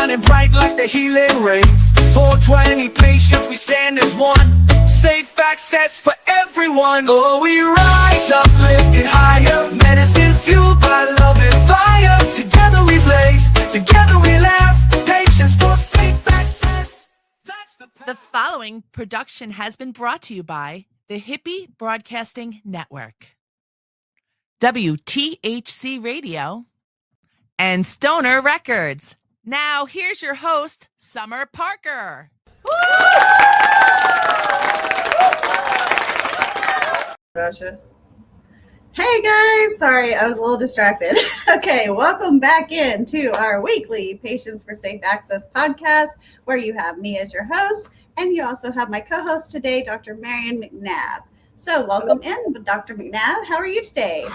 shining bright like the healing rays. 420 patients, we stand as one. Safe access for everyone. Oh, we rise up, lifted higher. Medicine fueled by love and fire. Together we blaze, together we laugh. Patients for safe access. That's The following production has been brought to you by the Hippie Broadcasting Network, WTHC Radio, and Stoner Records. Now, here's your host, Summer Parker. Gotcha. Hey guys, sorry, I was a little distracted. Okay, welcome back into our weekly Patients for Safe Access podcast, where you have me as your host, and you also have my co-host today, Dr. Marion McNabb. So welcome in, Dr. McNabb. How are you today?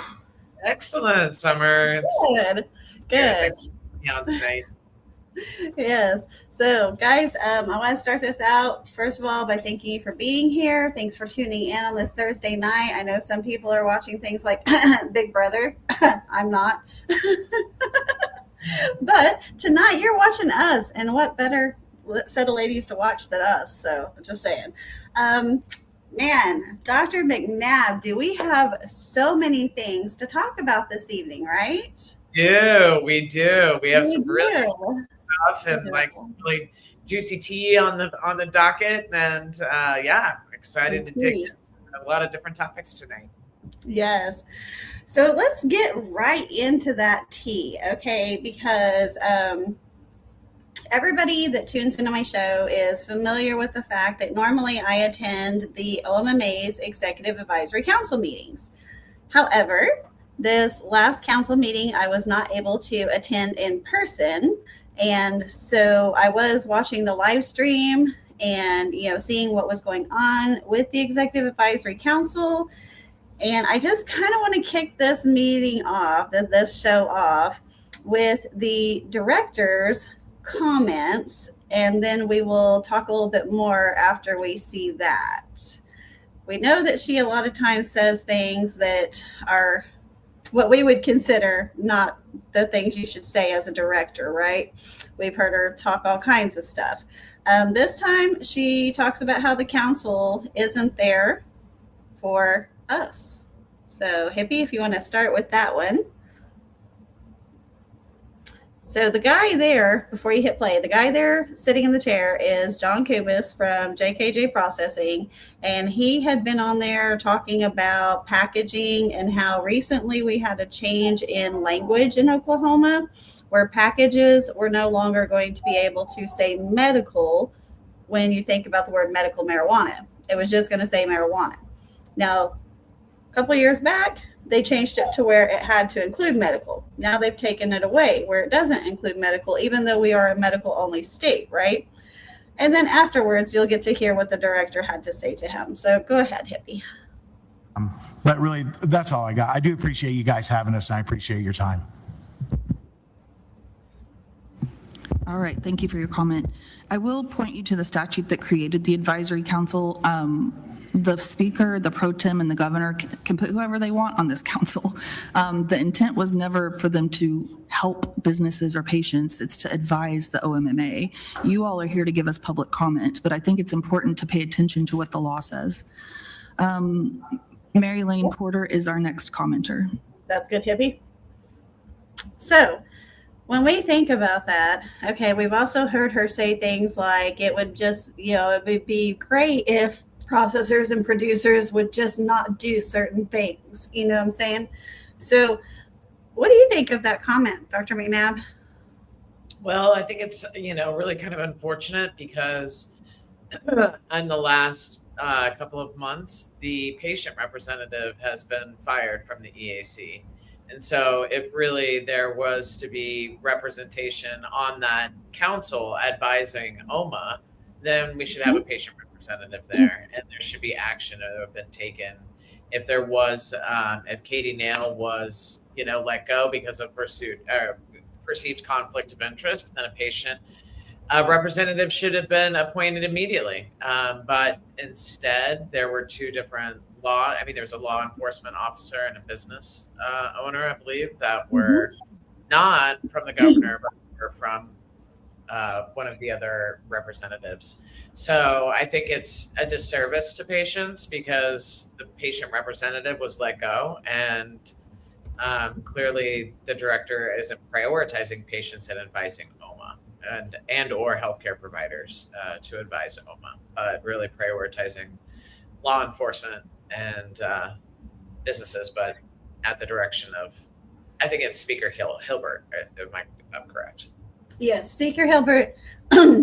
Excellent, Summer. Good. Thanks for being on tonight. Yes. So, guys, I want to start this out, first of all, by thanking you for being here. Thanks for tuning in on this Thursday night. I know some people are watching things like Big Brother. I'm not. But tonight you're watching us, and what better set of ladies to watch than us? So, just saying. Man, Dr. McNabb, do we have so many things to talk about this evening, right? We do. We have some really stuff and like some really juicy tea on the docket, and excited to dig into a lot of different topics tonight. Yes. So let's get right into that tea, okay? Because everybody that tunes into my show is familiar with the fact that normally I attend the OMMA's Executive Advisory Council meetings. However, this last council meeting, I was not able to attend in person. And so I was watching the live stream and, seeing what was going on with the Executive Advisory Council. And I just kind of want to kick this meeting off, this show off, with the director's comments. And then we will talk a little bit more after we see that. We know that she a lot of times says things that are what we would consider not the things you should say as a director, right? We've heard her talk all kinds of stuff. This time she talks about how the council isn't there for us. So Hippie, if you want to start with that one. So the guy there, before you hit play, the guy there sitting in the chair is John Kumis from JKJ Processing. And he had been on there talking about packaging and how recently we had a change in language in Oklahoma, where packages were no longer going to be able to say medical when you think about the word medical marijuana. It was just going to say marijuana. Now, a couple of years back, they changed it to where it had to include medical. Now they've taken it away where it doesn't include medical, even though we are a medical only state, right? And then afterwards, you'll get to hear what the director had to say to him. So go ahead, Hippie. But really, that's all I got. I do appreciate you guys having us, and I appreciate your time. All right, thank you for your comment. I will point you to the statute that created the advisory council. The speaker, the pro tem, and the governor can put whoever they want on this council. The intent was never for them to help businesses or patients. It's to advise the OMMA. You all are here to give us public comment, but I think it's important to pay attention to what the law says. Mary Lane Porter is our next commenter. That's good, Hippie. So when we think about that, okay, we've also heard her say things like it would just, it would be great if processors and producers would just not do certain things. You know what I'm saying? So what do you think of that comment, Dr. McNabb? Well, I think it's, really kind of unfortunate because in the last couple of months, the patient representative has been fired from the EAC. And so if really there was to be representation on that council advising OMA, then we should have a patient representative there, and there should be action that have been taken. If there was, if Katie Nail was, let go because of perceived conflict of interest, then a patient representative should have been appointed immediately. But instead, there were two different there's a law enforcement officer and a business owner, I believe, that were not from the governor, but were from one of the other representatives. So I think it's a disservice to patients because the patient representative was let go, and clearly the director isn't prioritizing patients and advising OMA and or healthcare providers to advise OMA, but really prioritizing law enforcement and businesses, but at the direction of, I think it's Speaker Hilbert, if I'm correct. Yes, Speaker Hilbert,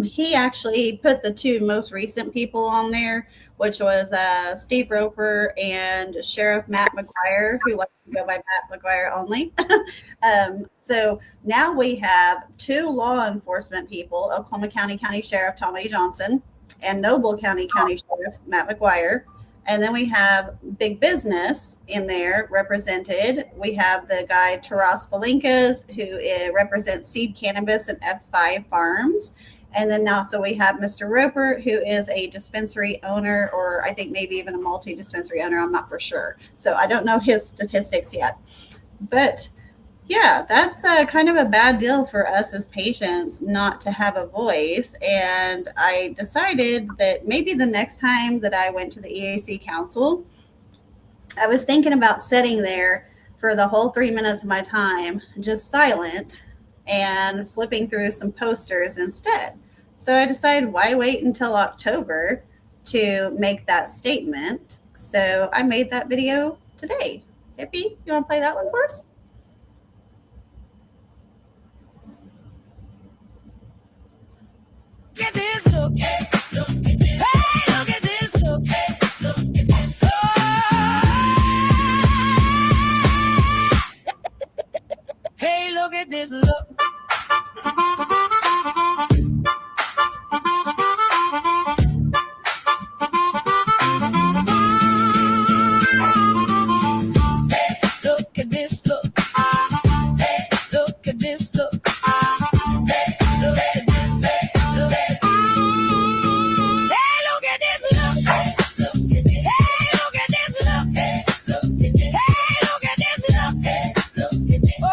he actually put the two most recent people on there, which was Steve Roper and Sheriff Matt McGuire, who likes to go by Matt McGuire only. So now we have two law enforcement people, Oklahoma County Sheriff Tommy Johnson and Noble County Sheriff Matt McGuire. And then we have big business in there represented. We have the guy Taras Falinkas, who represents Seed Cannabis and F5 Farms. And then also we have Mr. Roper, who is a dispensary owner, or I think maybe even a multi-dispensary owner. I'm not for sure. So I don't know his statistics yet. But yeah, that's kind of a bad deal for us as patients not to have a voice. And I decided that maybe the next time that I went to the EAC council, I was thinking about sitting there for the whole 3 minutes of my time, just silent and flipping through some posters instead. So I decided, why wait until October to make that statement? So I made that video today. Hippie, you want to play that one for us? Look at this, look at this. Hey, look at this, look at this. Oh. Hey, look at this, look. Look at this, look. Hey, look at this, look. Hey, look at this, look. Hey, look at this, look. Look at this. Hey, look at this, look. Look at this. Hey, look at this, look. Look at this. Oh.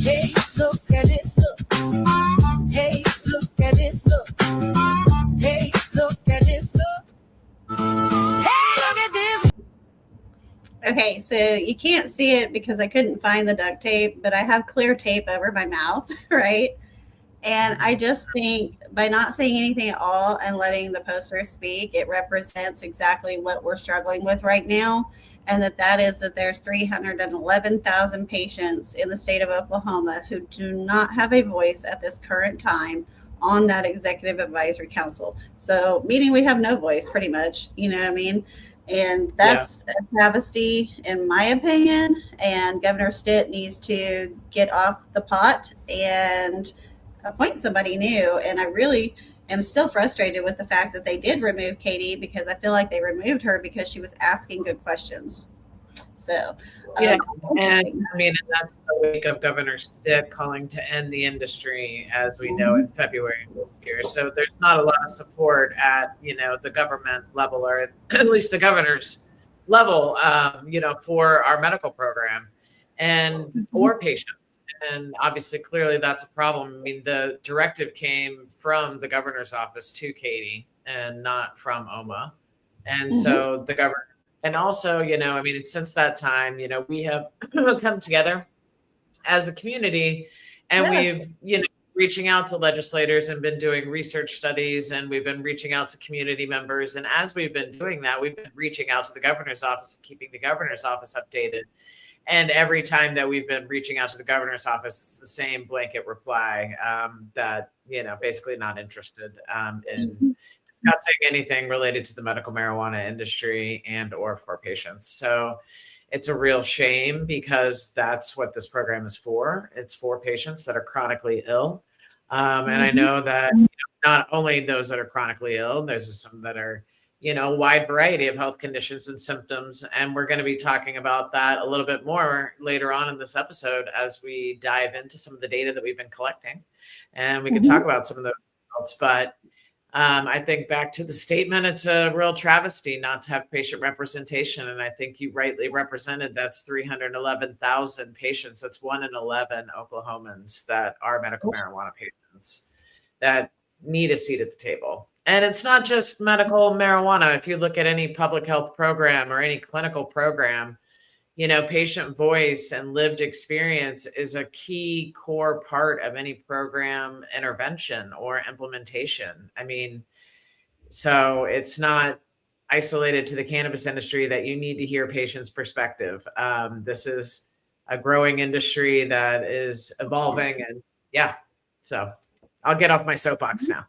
Hey, look at this, look. Hey, look at this, look. Hey, look at this, look. Hey, look at this. Okay, so you can't see it because I couldn't find the duct tape, but I have clear tape over my mouth, right? And I just think by not saying anything at all and letting the poster speak, it represents exactly what we're struggling with right now. And that is that there's 311,000 patients in the state of Oklahoma who do not have a voice at this current time on that executive advisory council. So meaning we have no voice pretty much, you know what I mean? And that's a travesty in my opinion. And Governor Stitt needs to get off the pot and appoint somebody new. And I really am still frustrated with the fact that they did remove Katie, because I feel like they removed her because she was asking good questions. So yeah, and I mean, that's the wake of Governor Stitt calling to end the industry, as we know, in February of this year. So there's not a lot of support at, you know, the government level, or at least the governor's level, you know, for our medical program and or patients. And obviously, clearly, that's a problem. I mean, the directive came from the governor's office to Katie and not from OMA, and so the governor. And also, you know, I mean, since that time, you know, we have come together as a community, and we've, you know, reaching out to legislators and been doing research studies, and we've been reaching out to community members. And as we've been doing that, we've been reaching out to the governor's office and keeping the governor's office updated. And every time that we've been reaching out to the governor's office, it's the same blanket reply that, you know, basically not interested in discussing anything related to the medical marijuana industry and or for patients. So it's a real shame, because that's what this program is for. It's for patients that are chronically ill. And I know that, you know, not only those that are chronically ill, there's some that are, you know, a wide variety of health conditions and symptoms. And we're going to be talking about that a little bit more later on in this episode as we dive into some of the data that we've been collecting. And we can talk about some of those results. But I think back to the statement, it's a real travesty not to have patient representation. And I think you rightly represented that's 311,000 patients. That's 1 in 11 Oklahomans that are medical marijuana patients that need a seat at the table. And it's not just medical marijuana. If you look at any public health program or any clinical program, patient voice and lived experience is a key core part of any program intervention or implementation. I mean, so it's not isolated to the cannabis industry that you need to hear patients' perspective. This is a growing industry that is evolving, and yeah, so I'll get off my soapbox now.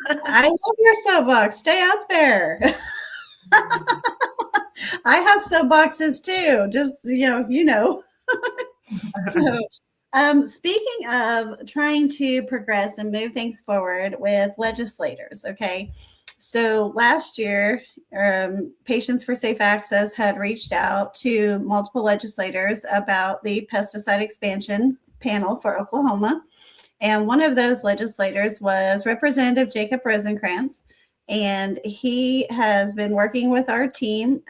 I love your soapbox. Stay up there. I have soapboxes too. Just So, speaking of trying to progress and move things forward with legislators, okay. So last year, Patients for Safe Access had reached out to multiple legislators about the pesticide expansion panel for Oklahoma. And one of those legislators was Representative Jacob Rosencrants. And he has been working with our team,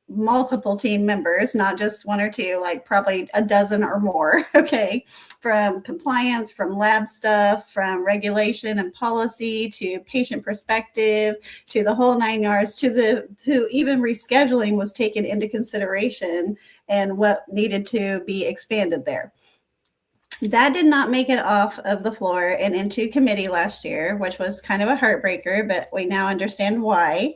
multiple team members, not just one or two, like probably a dozen or more, okay, from compliance, from lab stuff, from regulation and policy, to patient perspective, to the whole 9 yards, to even rescheduling was taken into consideration and what needed to be expanded there. That did not make it off of the floor and into committee last year, which was kind of a heartbreaker, but we now understand why.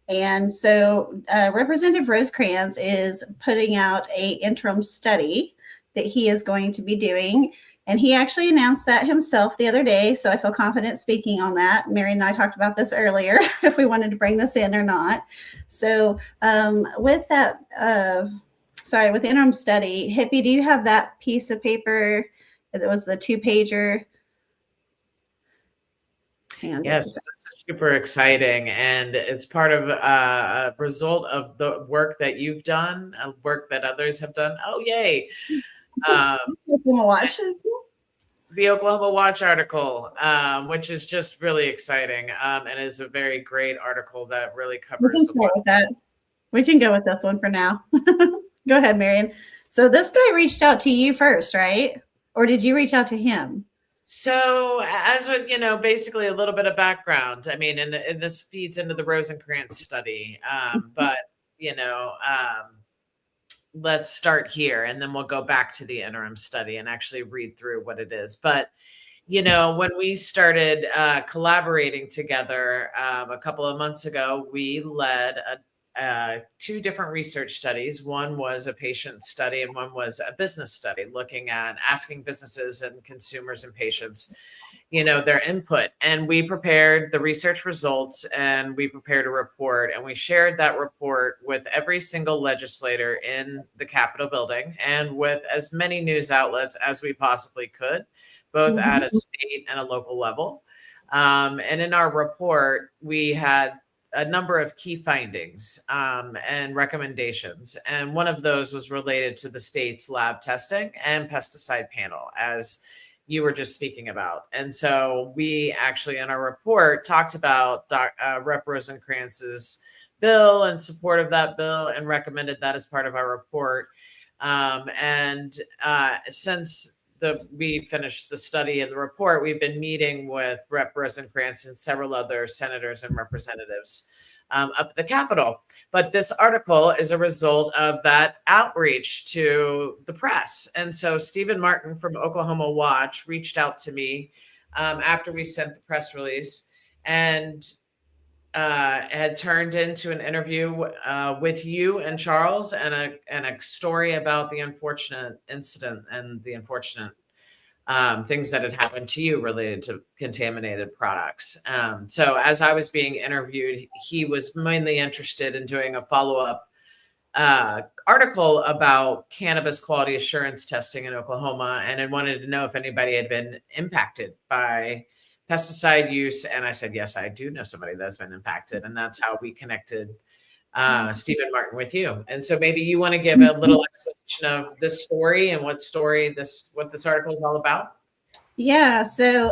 And so Representative Rosencrants is putting out a interim study that he is going to be doing. And he actually announced that himself the other day. So I feel confident speaking on that. Mary and I talked about this earlier, if we wanted to bring this in or not. So with that, with the interim study, Hippie, do you have that piece of paper? It was the 2-pager. Yes, this is super exciting. And it's part of a result of the work that you've done, work that others have done. Oh, yay. Watch. The Oklahoma Watch article, which is just really exciting, and is a very great article that really covers. We can start with that. We can go with this one for now. Go ahead, Marion. So this guy reached out to you first, right? Or did you reach out to him? So as a, basically a little bit of background, I mean, and this feeds into the Rosencrants study, but, let's start here and then we'll go back to the interim study and actually read through what it is. But, when we started collaborating together a couple of months ago, we led 2 different research studies. One was a patient study and one was a business study, looking at asking businesses and consumers and patients, their input. And we prepared the research results and we prepared a report, and we shared that report with every single legislator in the Capitol building and with as many news outlets as we possibly could, both at a state and a local level. And in our report, we had a number of key findings and recommendations. And one of those was related to the state's lab testing and pesticide panel, as you were just speaking about. And so we actually, in our report, talked about Rep. Rosencrants's bill and support of that bill and recommended that as part of our report. Since we finished the study and the report, we've been meeting with Rep. Rosencrants and several other senators and representatives up at the Capitol. But this article is a result of that outreach to the press. And so Stephen Martin from Oklahoma Watch reached out to me after we sent the press release, and had turned into an interview with you and Charles, and a story about the unfortunate incident and the unfortunate things that had happened to you related to contaminated products. So as I was being interviewed, he was mainly interested in doing a follow-up article about cannabis quality assurance testing in Oklahoma, and had wanted to know if anybody had been impacted by pesticide use. And I said, yes, I do know somebody that's been impacted. And that's how we connected Stephen Martin with you. And so maybe you want to give a little explanation of this story and what this article is all about. Yeah, so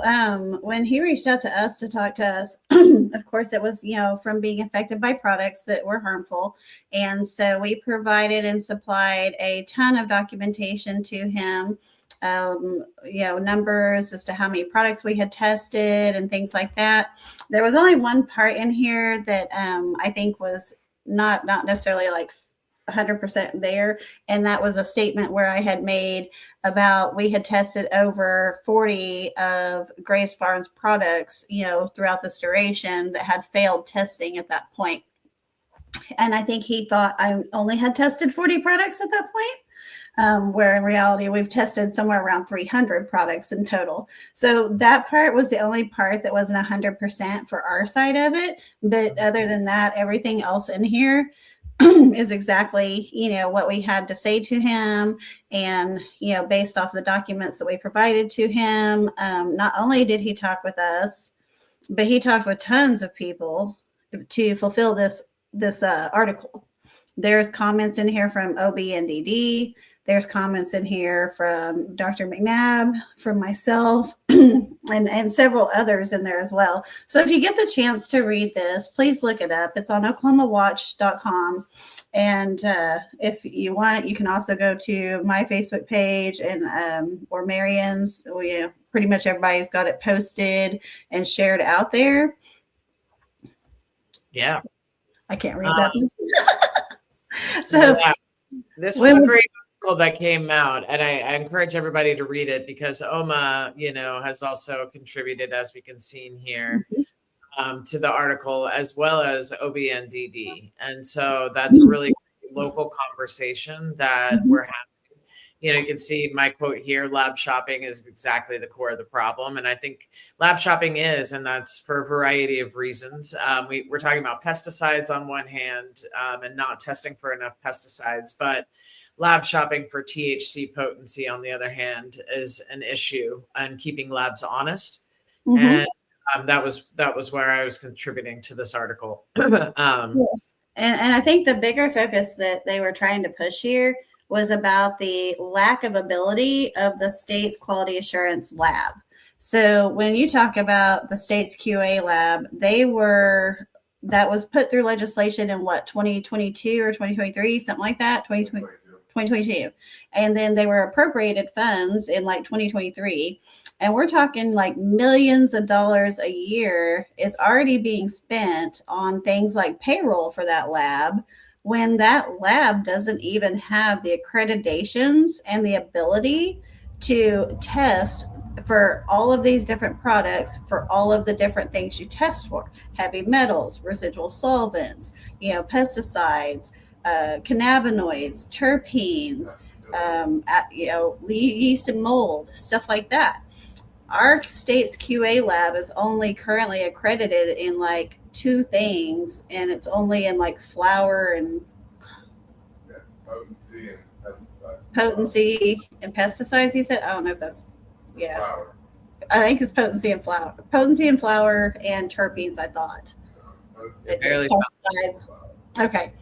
when he reached out to us to talk to us, of course, it was, from being affected by products that were harmful. And so we provided and supplied a ton of documentation to him, numbers as to how many products we had tested and things like that. There was only one part in here that I think was not necessarily like 100% there. And that was a statement where I had made about we had tested over 40 of Grace Farms products, throughout this duration that had failed testing at that point. And I think he thought I only had tested 40 products at that point. Where in reality, we've tested somewhere around 300 products in total. So that part was the only part that wasn't 100% for our side of it. But other than that, everything else in here is exactly, what we had to say to him. And, based off the documents that we provided to him, not only did he talk with us, but he talked with tons of people to fulfill this article. There's comments in here from OB&DD. There's comments in here from Dr. McNabb, from myself, and several others in there as well. So if you get the chance to read this, please look it up. It's on oklahomawatch.com. And if you want, you can also go to my Facebook page and or Marion's. Pretty much everybody's got it posted and shared out there. Yeah. I can't read that. So yeah. This was a great article that came out, and I encourage everybody to read it because OMA, has also contributed, as we can see in here, to the article, as well as OB&DD. And so that's a really local conversation that we're having. You can see my quote here, lab shopping is exactly the core of the problem. And I think lab shopping is, and that's for a variety of reasons. We're talking about pesticides on one hand and not testing for enough pesticides, but lab shopping for THC potency, on the other hand, is an issue, and keeping labs honest. And that was where I was contributing to this article. And I think the bigger focus that they were trying to push here was about the lack of ability of the state's quality assurance lab. So when you talk about the state's QA lab, that was put through legislation in 2022 or 2023, something like that, 2022. And then they were appropriated funds in 2023. And we're talking millions of dollars a year is already being spent on things like payroll for that lab, when that lab doesn't even have the accreditations and the ability to test for all of these different products, for all of the different things you test for: heavy metals, residual solvents, pesticides, cannabinoids, terpenes, yeast and mold, stuff like that. Our state's QA lab is only currently accredited in 2 things, and it's only in flour and potency and pesticides. He said, I don't know if that's flour. I think it's potency and flour and terpenes. I thought pesticides. Okay.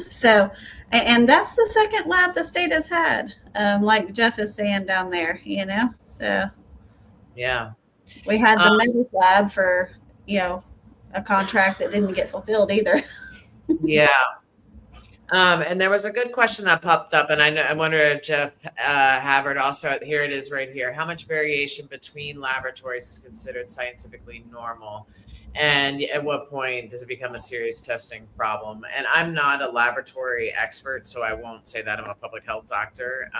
So, and that's the second lab the state has had, like Jeff is saying down there, so yeah, we had the metals lab for a contract that didn't get fulfilled either. Yeah. And there was a good question that popped up, and I wonder if Jeff Havard also, here it is right here. How much variation between laboratories is considered scientifically normal? And at what point does it become a serious testing problem? And I'm not a laboratory expert, so I won't say that. I'm a public health doctor.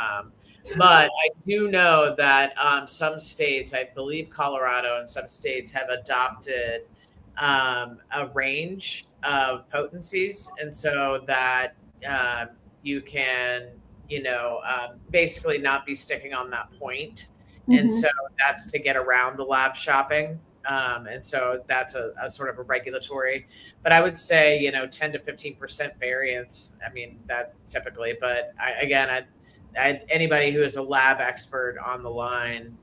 But I do know that some states, I believe Colorado and some states, have adopted a range of potencies, and so that you can basically not be sticking on that point. And so that's to get around the lab shopping, and so that's a sort of a regulatory, but I would say 10 to 15% variance. I mean, that typically, but anybody who is a lab expert on the line,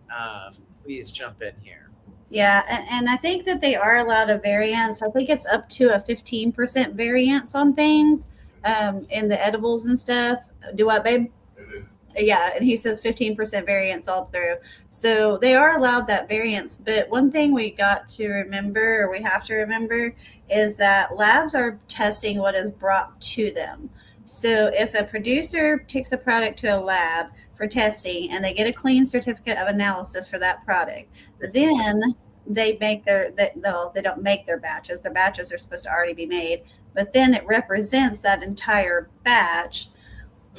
please jump in here. Yeah, and I think that they are allowed a variance. I think it's up to a 15% variance on things in the edibles and stuff. Do what, babe? It is. Yeah, and he says 15% variance all through. So they are allowed that variance. But one thing we got to remember, or we have to remember, is that labs are testing what is brought to them. So if a producer takes a product to a lab for testing and they get a clean certificate of analysis for that product, then they make no, they don't make their batches. Their batches are supposed to already be made, but then it represents that entire batch.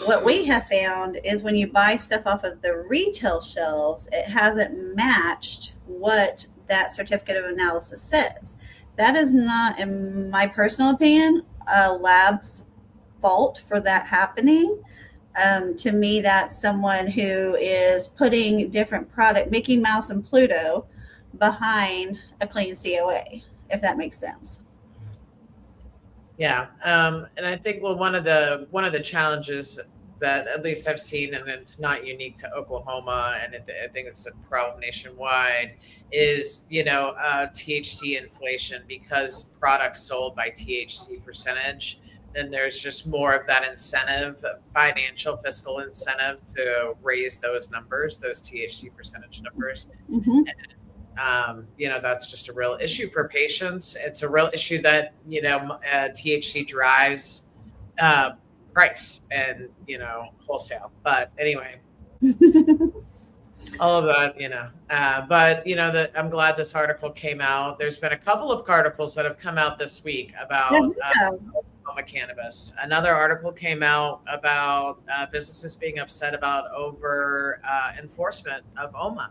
What we have found is when you buy stuff off of the retail shelves, it hasn't matched what that certificate of analysis says. That is not, in my personal opinion, a lab's fault for that happening. To me, that's someone who is putting different product, Mickey Mouse and Pluto, behind a clean COA, if that makes sense. Yeah, and I think one of the challenges that at least I've seen, and it's not unique to Oklahoma, and I think it's a problem nationwide, is THC inflation, because products sold by THC percentage. Then there's just more of that incentive, financial fiscal incentive to raise those numbers, those THC percentage numbers. Mm-hmm. That's just a real issue for patients. It's a real issue that, THC drives price and, wholesale. But anyway, all of that, but, I'm glad this article came out. There's been a couple of articles that have come out this week about Oklahoma cannabis. Another article came out about businesses being upset about over enforcement of OMA.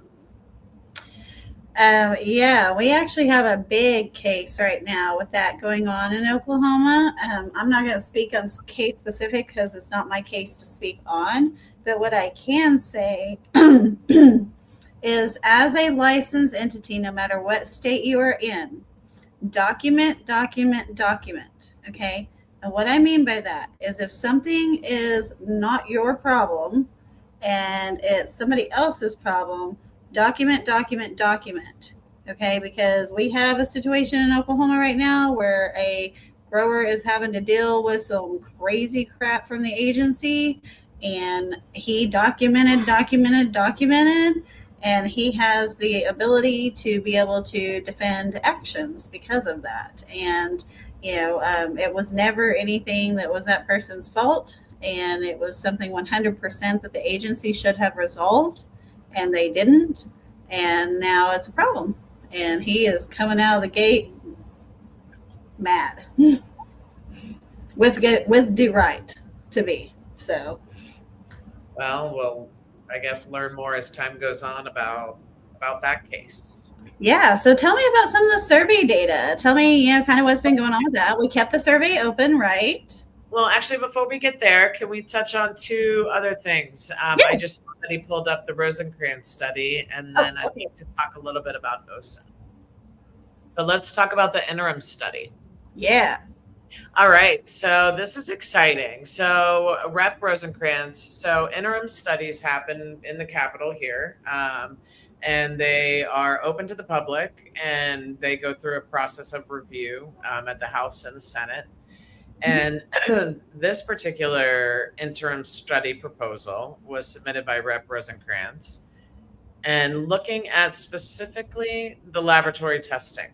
Yeah, we actually have a big case right now with that going on in Oklahoma. I'm not going to speak on case specific because it's not my case to speak on. But what I can say is, as a licensed entity, no matter what state you are in, document. Okay. And what I mean by that is, if something is not your problem and it's somebody else's problem, document. Okay, because we have a situation in Oklahoma right now where a grower is having to deal with some crazy crap from the agency, and he documented, and he has the ability to be able to defend actions because of that. And it was never anything that was that person's fault, and it was something 100% that the agency should have resolved, and they didn't, and now it's a problem, and he is coming out of the gate mad with due right to be. So Well, I guess learn more as time goes on about that case. yeah, so tell me about some of the survey data. Tell me, kind of what's been going on with that. We kept the survey open, right? Well, actually, before we get there, can we touch on two other things? Yeah. I just saw that he pulled up the Rosencrants study, and then I think to talk a little bit about OSA. But let's talk about the interim study. Yeah. All right, so this is exciting. So Rep. Rosencrants, so interim studies happen in the Capitol here, and they are open to the public, and they go through a process of review at the House and the Senate. And this particular interim study proposal was submitted by Rep. Rosencrants, and looking at specifically the laboratory testing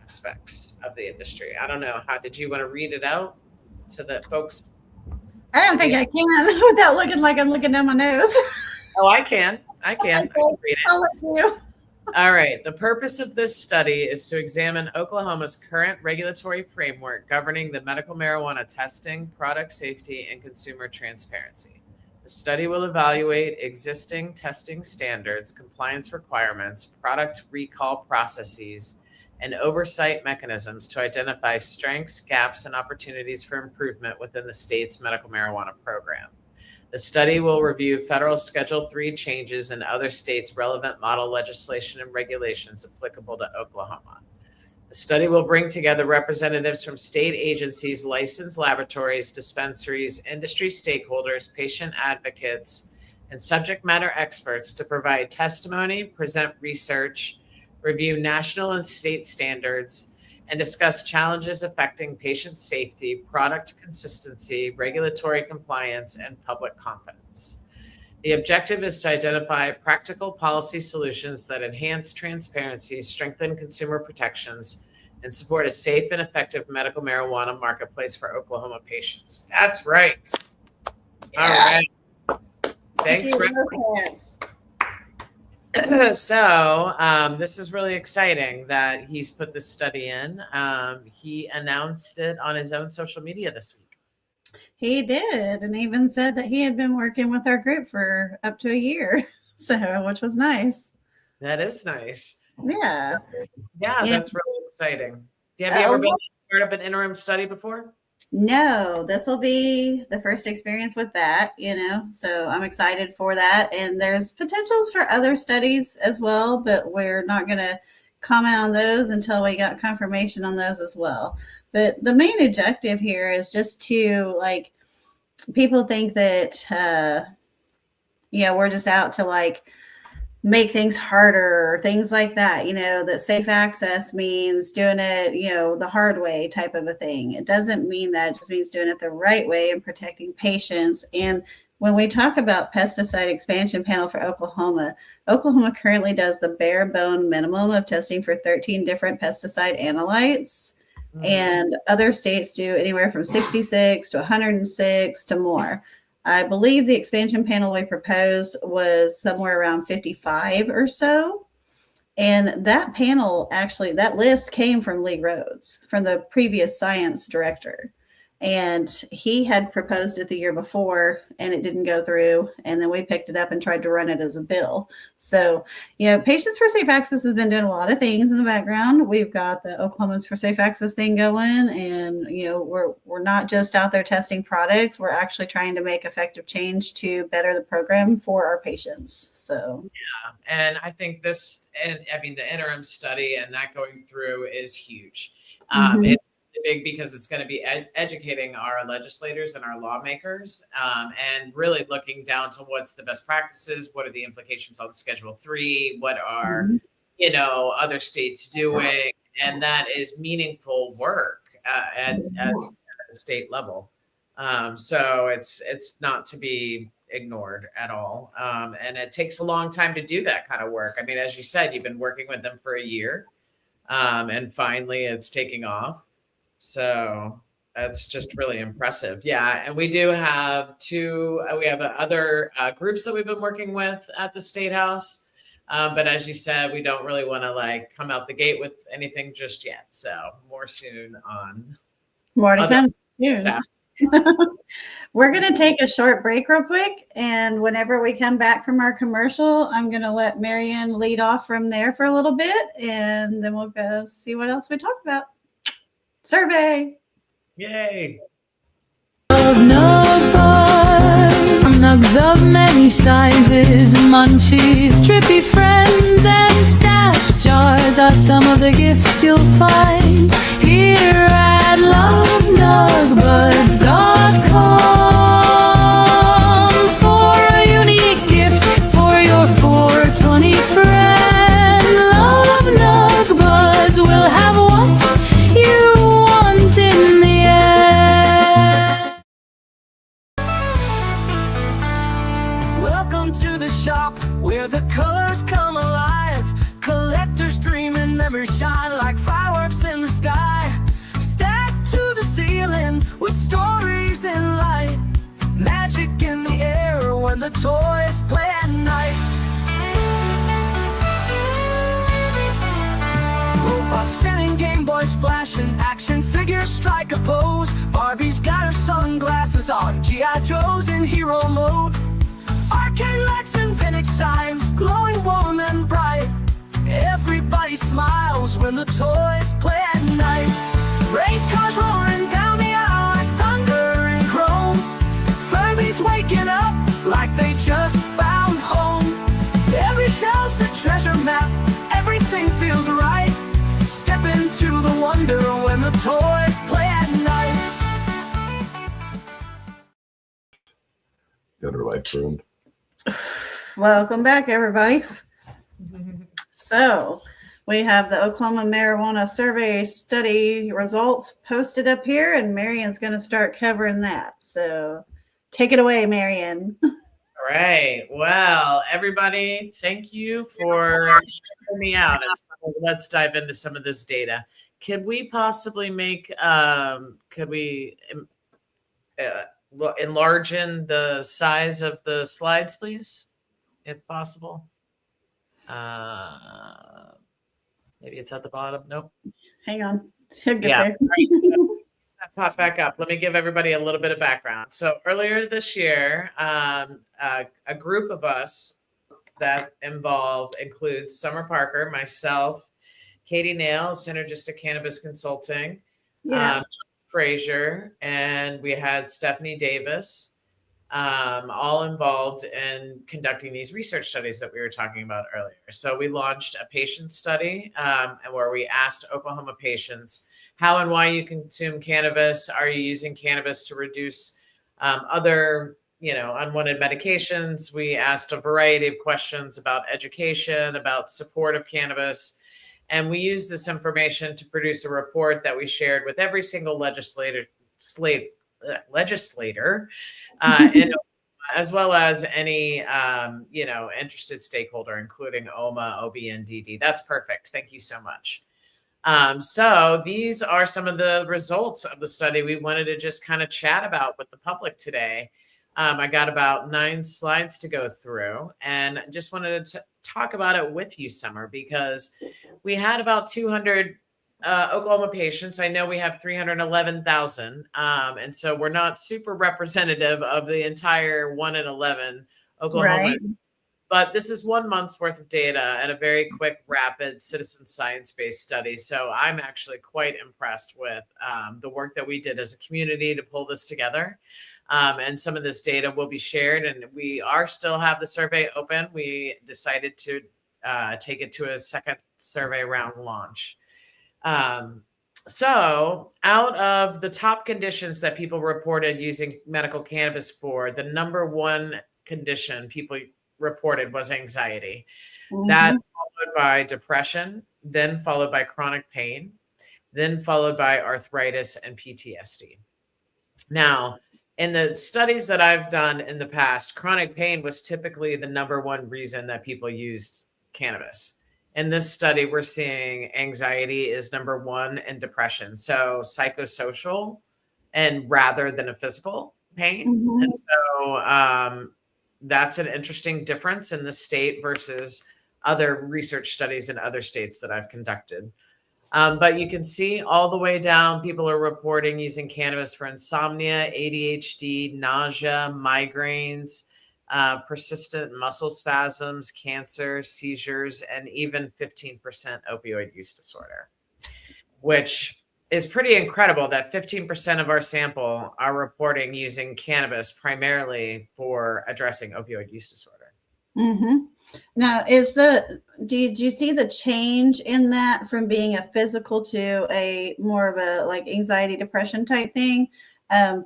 aspects of the industry. I don't know. How did you want to read it out to the folks? I don't think I can without looking like I'm looking down my nose. Oh, I can. I can read it. I'll let you. All right. The purpose of this study is to examine Oklahoma's current regulatory framework governing the medical marijuana testing, product safety, and consumer transparency. The study will evaluate existing testing standards, compliance requirements, product recall processes, and oversight mechanisms to identify strengths, gaps, and opportunities for improvement within the state's medical marijuana program. The study will review federal Schedule III changes and other states' relevant model legislation and regulations applicable to Oklahoma. The study will bring together representatives from state agencies, licensed laboratories, dispensaries, industry stakeholders, patient advocates, and subject matter experts to provide testimony, present research, review national and state standards, and discuss challenges affecting patient safety, product consistency, regulatory compliance, and public confidence. The objective is to identify practical policy solutions that enhance transparency, strengthen consumer protections, and support a safe and effective medical marijuana marketplace for Oklahoma patients. That's right. All right. Thanks, Thank Greg. you, Rosencrants. So this is really exciting that he's put this study in. He announced it on his own social media this week. He did, and even said that he had been working with our group for up to a year, so which was nice. That is nice. Yeah. Yeah, Yeah. that's really exciting. Have you ever been part of an interim study before? No, this will be the first experience with that, so I'm excited for that. And there's potentials for other studies as well, but we're not going to comment on those until we got confirmation on those as well. But the main objective here is just to, like, people think that, we're just out to, make things harder or things like that, that safe access means doing it, the hard way type of a thing. It doesn't mean that. It just means doing it the right way and protecting patients. And when we talk about pesticide expansion panel for Oklahoma currently does the bare bone minimum of testing for 13 different pesticide analytes. And other states do anywhere from 66 to 106 to more. I believe the expansion panel we proposed was somewhere around 55 or so. And that panel, actually, that list came from Lee Rhodes, from the previous science director. And he had proposed it the year before, and it didn't go through. And then we picked it up and tried to run it as a bill. So, Patients for Safe Access has been doing a lot of things in the background. We've got the Oklahomans for Safe Access thing going, and we're not just out there testing products. We're actually trying to make effective change to better the program for our patients. So, yeah, and I think the interim study and that going through is huge. It's big because it's going to be educating our legislators and our lawmakers, and really looking down to what's the best practices, what are the implications on Schedule 3, what are other states doing, and that is meaningful work at the state level. So it's not to be ignored at all, and it takes a long time to do that kind of work. I mean, as you said, you've been working with them for a year, and finally it's taking off. So that's just really impressive. Yeah. And we do have other groups that we've been working with at the State House. But as you said, we don't really want to come out the gate with anything just yet. So more soon on. More to come soon. We're going to take a short break real quick. And whenever we come back from our commercial, I'm going to let Marianne lead off from there for a little bit. And then we'll go see what else we talk about. Survey. Yay. Nugs of many sizes, munchies, trippy friends, and stash jars are some of the gifts you'll find here at lovenugbuzz.com for a unique gift for your 420 friend. Love Nug Buzz will have what you want in the end. Welcome to the shop where the colors come alive. Collectors dream and memories shine like fireworks in the sky. Stacked to the ceiling with stories in light. Magic in the air when the toys play at night. Robots spinning, Game Boys flashing, action figures strike a pose. Barbie's got her sunglasses on, G.I. Joe's in hero mode. Arcade lights and vintage signs, glowing warm and bright. Everybody smiles when the toys play at night. Race cars roaring down the aisle like thunder and chrome. Furbies waking up like they just found home. Every shelf's a treasure map, everything feels right. Step into the wonder when the toys play at night. Got her life ruined. Welcome back, everybody. So we have the Oklahoma Marijuana Survey Study results posted up here, and Marian's going to start covering that. So take it away, Marian. All right. Well, everybody, thank you for hearing me out. And so let's dive into some of this data. Could we possibly make, enlarge in the size of the slides, please, if possible? Maybe it's at the bottom. Nope. Hang on. He'll get Yeah. there. All right. Pop back up. Let me give everybody a little bit of background. So earlier this year, a group of us that includes Summer Parker, myself, Katie Nail, Synergistic Cannabis Consulting, Yeah. Frazier, and we had Stephanie Davis, all involved in conducting these research studies that we were talking about earlier. So we launched a patient study where we asked Oklahoma patients how and why you consume cannabis. Are you using cannabis to reduce other, unwanted medications? We asked a variety of questions about education, about support of cannabis. And we used this information to produce a report that we shared with every single legislator, and as well as any interested stakeholder, including OMA, OB, and DD. That's perfect. Thank you so much. So these are some of the results of the study we wanted to just kind of chat about with the public today. I got about 9 slides to go through, and just wanted to talk about it with you, Summer, because we had about 200 Oklahoma patients. I know we have 311,000. And so we're not super representative of the entire 1 in 11 Oklahoma. Right. But this is 1 month's worth of data and a very quick, rapid citizen science-based study. So I'm actually quite impressed with the work that we did as a community to pull this together. And some of this data will be shared, and we still have the survey open. We decided to take it to a second survey round launch. So out of the top conditions that people reported using medical cannabis for, the number 1 condition people reported was anxiety. Mhm. That followed by depression, then followed by chronic pain, then followed by arthritis and PTSD. Now, in the studies that I've done in the past, chronic pain was typically the number 1 reason that people used cannabis. In this study, we're seeing anxiety is number 1 and depression. So psychosocial and rather than a physical pain. Mhm. And so that's an interesting difference in the state versus other research studies in other states that I've conducted. But you can see all the way down, people are reporting using cannabis for insomnia, ADHD, nausea, migraines, persistent muscle spasms, cancer, seizures, and even 15% opioid use disorder, which is pretty incredible that 15% of our sample are reporting using cannabis primarily for addressing opioid use disorder. Mm-hmm. Now, did you see the change in that from being a physical to a more of a like anxiety, depression type thing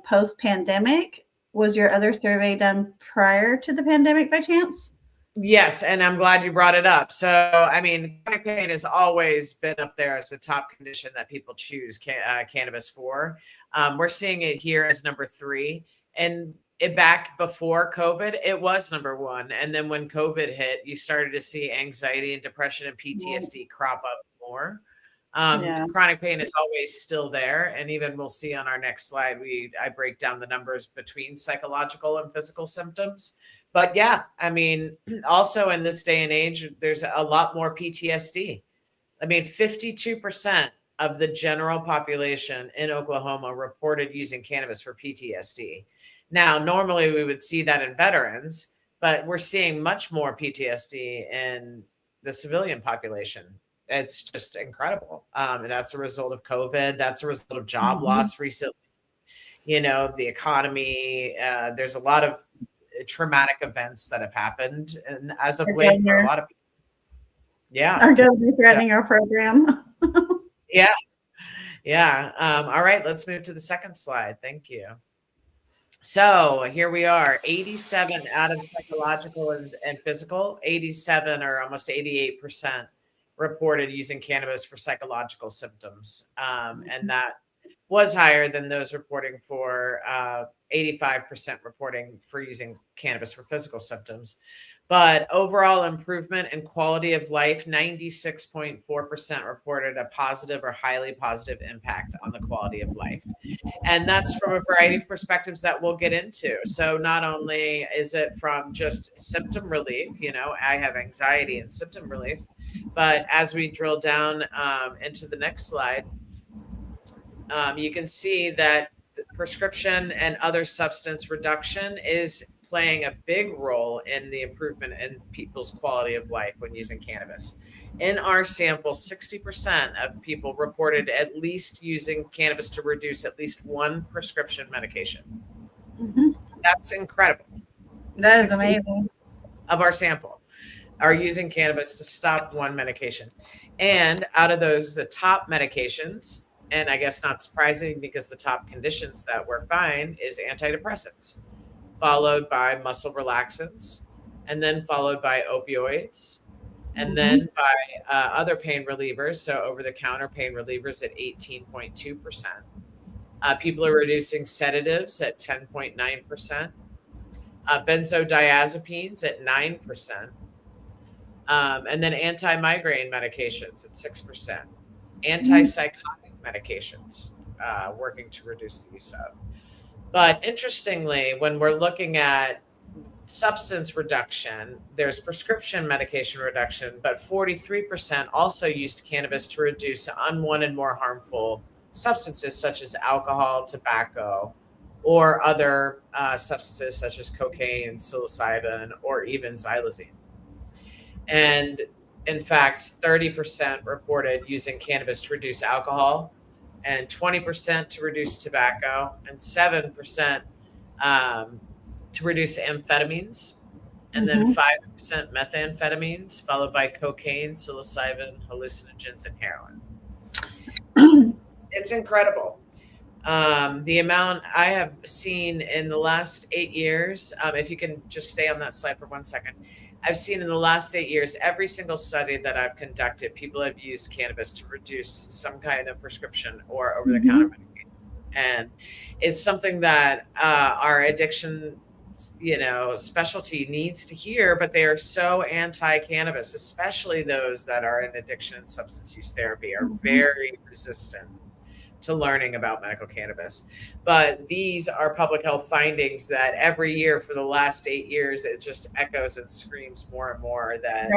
post pandemic? Was your other survey done prior to the pandemic by chance? Yes, and I'm glad you brought it up. So, I mean, chronic pain has always been up there as the top condition that people choose cannabis for. We're seeing it here as number 3. And back before COVID, it was number 1. And then when COVID hit, you started to see anxiety and depression and PTSD crop up more. Yeah. Chronic pain is always still there. And even we'll see on our next slide, I break down the numbers between psychological and physical symptoms. But yeah, I mean, also in this day and age, there's a lot more PTSD. I mean, 52% of the general population in Oklahoma reported using cannabis for PTSD. Now, normally we would see that in veterans, but we're seeing much more PTSD in the civilian population. It's just incredible. And that's a result of COVID. That's a result of job loss recently. The economy, there's a lot of traumatic events that have happened, and as of late for a lot of people. Yeah. Our governor threatening our program. Yeah. All right, let's move to the second slide. Thank you. So here we are, 87 out of psychological and physical, 87 or almost 88% reported using cannabis for psychological symptoms. And that was higher than those reporting for 85% reporting for using cannabis for physical symptoms. But overall improvement in quality of life, 96.4% reported a positive or highly positive impact on the quality of life. And that's from a variety of perspectives that we'll get into. So not only is it from just symptom relief, I have anxiety and symptom relief, but as we drill down into the next slide, you can see that prescription and other substance reduction is playing a big role in the improvement in people's quality of life when using cannabis. In our sample, 60% of people reported at least using cannabis to reduce at least one prescription medication. Mhm. That's incredible. That is 60 amazing. of our sample are using cannabis to stop one medication. And out of those, the top medications, and I guess not surprising because the top conditions that we're fine is antidepressants, followed by muscle relaxants, and then followed by opioids, and then by other pain relievers. So over-the-counter pain relievers at 18.2%. People are reducing sedatives at 10.9%. Benzodiazepines at 9%. And then anti-migraine medications at 6%. Antipsychotic medications working to reduce the use of. But interestingly, when we're looking at substance reduction, there's prescription medication reduction, but 43% also used cannabis to reduce unwanted, more harmful substances such as alcohol, tobacco, or other substances such as cocaine, psilocybin, or even xylazine. And in fact, 30% reported using cannabis to reduce alcohol, and 20% to reduce tobacco, and 7% to reduce amphetamines, and then 5% methamphetamines, followed by cocaine, psilocybin, hallucinogens, and heroin. It's incredible. The amount I have seen in the last 8 years, if you can just stay on that slide for 1 second, I've seen in the last 8 years, every single study that I've conducted, people have used cannabis to reduce some kind of prescription or over-the-counter medication. And it's something that our addiction, specialty needs to hear, but they are so anti-cannabis, especially those that are in addiction and substance use therapy are very resistant to learning about medical cannabis. But these are public health findings that every year for the last 8 years, it just echoes and screams more and more that,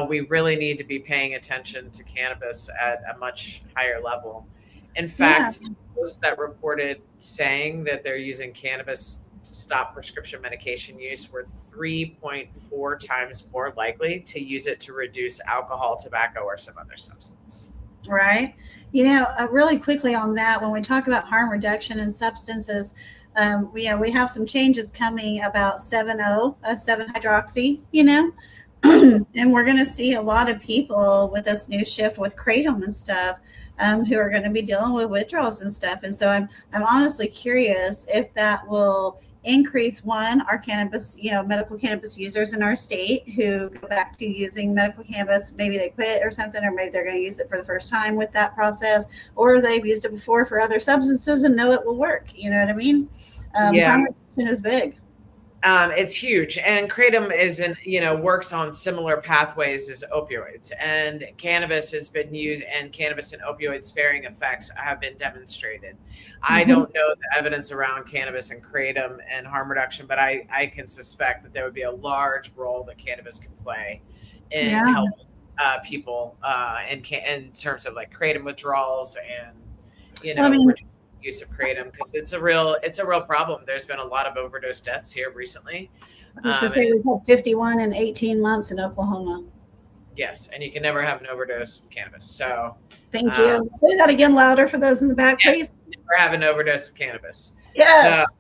we really need to be paying attention to cannabis at a much higher level. In fact, those that reported saying that they're using cannabis to stop prescription medication use were 3.4 times more likely to use it to reduce alcohol, tobacco, or some other substance. Right. Really quickly on that, when we talk about harm reduction in substances, we have some changes coming about 7-hydroxy, and we're going to see a lot of people with this new shift with kratom and stuff who are going to be dealing with withdrawals and stuff. And so I'm honestly curious if that will increase our cannabis, medical cannabis users in our state who go back to using medical cannabis. Maybe they quit or something, or maybe they're going to use it for the first time with that process, or they've used it before for other substances and know it will work. You know what I mean? Harm reduction is big. It's huge, and kratom works on similar pathways as opioids, and cannabis has been used, and cannabis and opioid sparing effects have been demonstrated. I don't know the evidence around cannabis and kratom and harm reduction, but I can suspect that there would be a large role that cannabis can play in helping people in terms of like kratom withdrawals and reducing use of kratom, because it's a real problem. There's been a lot of overdose deaths here recently. I was going to say we've had 51 in 18 months in Oklahoma. Yes, and you can never have an overdose of cannabis. So thank you. Say that again louder for those in the back, please. Never have an overdose of cannabis. Yes. So,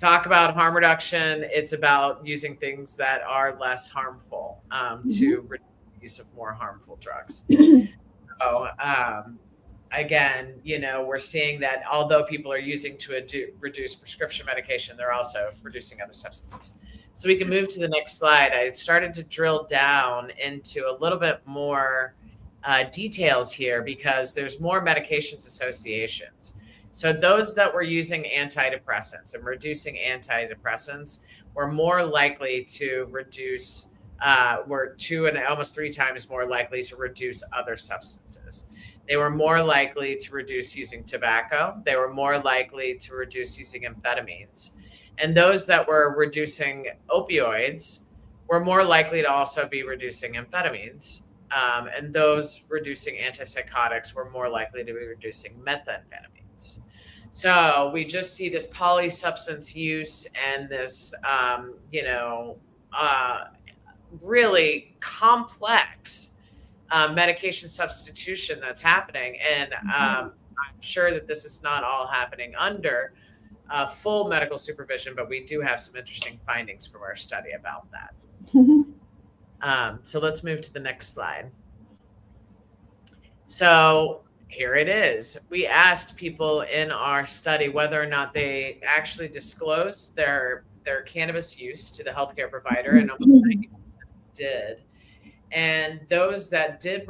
talk about harm reduction. It's about using things that are less harmful to reduce the use of more harmful drugs. So again, we're seeing that although people are using to reduce prescription medication, they're also reducing other substances. So we can move to the next slide. I started to drill down into a little bit more details here because there's more medications associations. So those that were using antidepressants and reducing antidepressants were more likely to reduce, were 2 and almost 3 times more likely to reduce other substances. They were more likely to reduce using tobacco. They were more likely to reduce using amphetamines. And those that were reducing opioids were more likely to also be reducing amphetamines. And those reducing antipsychotics were more likely to be reducing methamphetamines. So we just see this polysubstance use and this, really complex medication substitution that's happening. And I'm sure that this is not all happening under full medical supervision, but we do have some interesting findings from our study about that. So let's move to the next slide. So here it is. We asked people in our study whether or not they actually disclosed their cannabis use to the healthcare provider, and almost 90% did. And those that did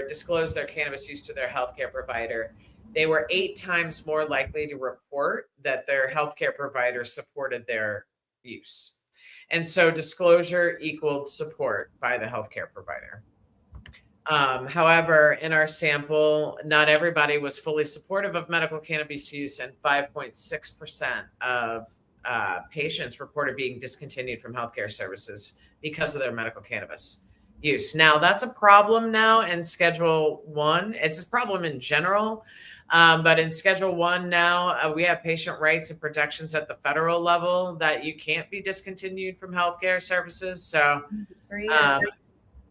disclose their cannabis use to their healthcare provider, they were 8 times more likely to report that their healthcare provider supported their use. And so disclosure equaled support by the healthcare provider. However, in our sample, not everybody was fully supportive of medical cannabis use, and 5.6% of patients reported being discontinued from healthcare services because of their medical cannabis use. Now, that's a problem now in Schedule 1. It's a problem in general, but in Schedule 1 now, we have patient rights and protections at the federal level that you can't be discontinued from healthcare services. So,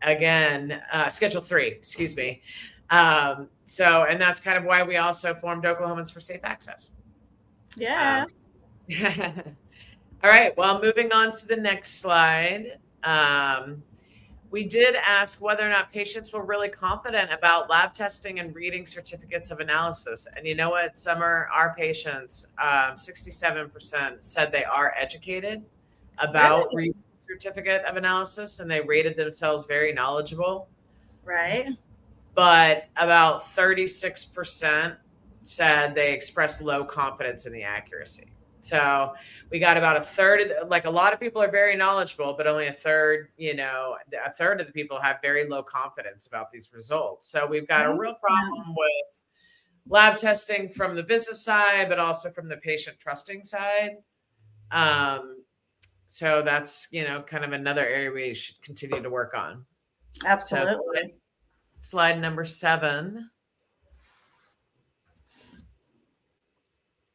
again, Schedule 3, excuse me. And that's kind of why we also formed Oklahomans for Safe Access. Yeah. All right. Well, moving on to the next slide. We did ask whether or not patients were really confident about lab testing and reading certificates of analysis. And you know what, Summer, our patients, 67% said they are educated about reading certificate of analysis, and they rated themselves very knowledgeable. Right. But about 36% said they expressed low confidence in the accuracy. So we got about a third, like a lot of people are very knowledgeable, but only a third of the people have very low confidence about these results. So we've got a real problem with lab testing from the business side, but also from the patient trusting side. So that's, kind of another area we should continue to work on. Absolutely. So slide number 7.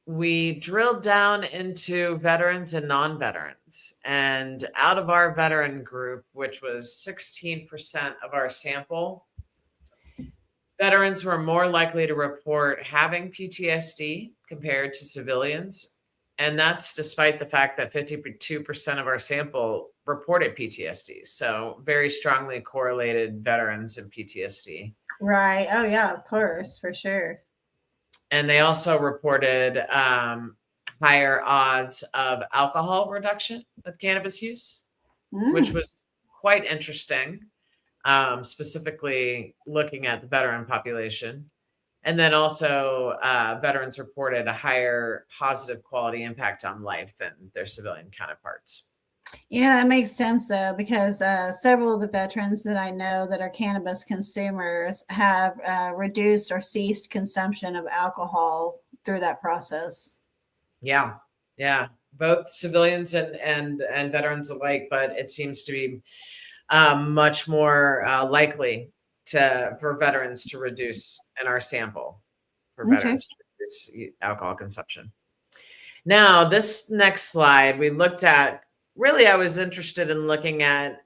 We drilled down into veterans and non-veterans. And out of our veteran group, which was 16% of our sample, veterans were more likely to report having PTSD compared to civilians. And that's despite the fact that 52% of our sample reported PTSD. So very strongly correlated veterans and PTSD. Right. Oh, yeah, of course, for sure. And they also reported higher odds of alcohol reduction with cannabis use, which was quite interesting, specifically looking at the veteran population. And then also veterans reported a higher positive quality impact on life than their civilian counterparts. That makes sense, though, because several of the veterans that I know that are cannabis consumers have reduced or ceased consumption of alcohol through that process. Yeah. Both civilians and veterans alike, but it seems to be much more likely for veterans to reduce in our sample, for veterans to reduce alcohol consumption. Now, this next slide, we looked at, really, I was interested in looking at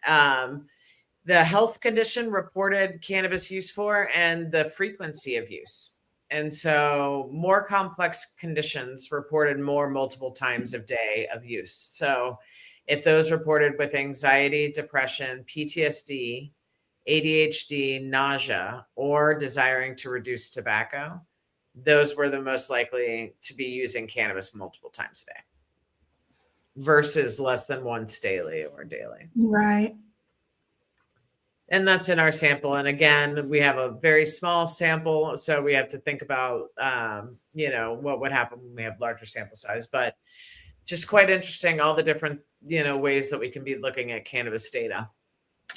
the health condition reported cannabis use for and the frequency of use. And so more complex conditions reported more multiple times a day of use. So if those reported with anxiety, depression, PTSD, ADHD, nausea, or desiring to reduce tobacco, those were the most likely to be using cannabis multiple times a day versus less than once daily or daily. Right. And that's in our sample. And again, we have a very small sample, so we have to think about, what would happen when we have larger sample size. But just quite interesting, all the different, ways that we can be looking at cannabis data.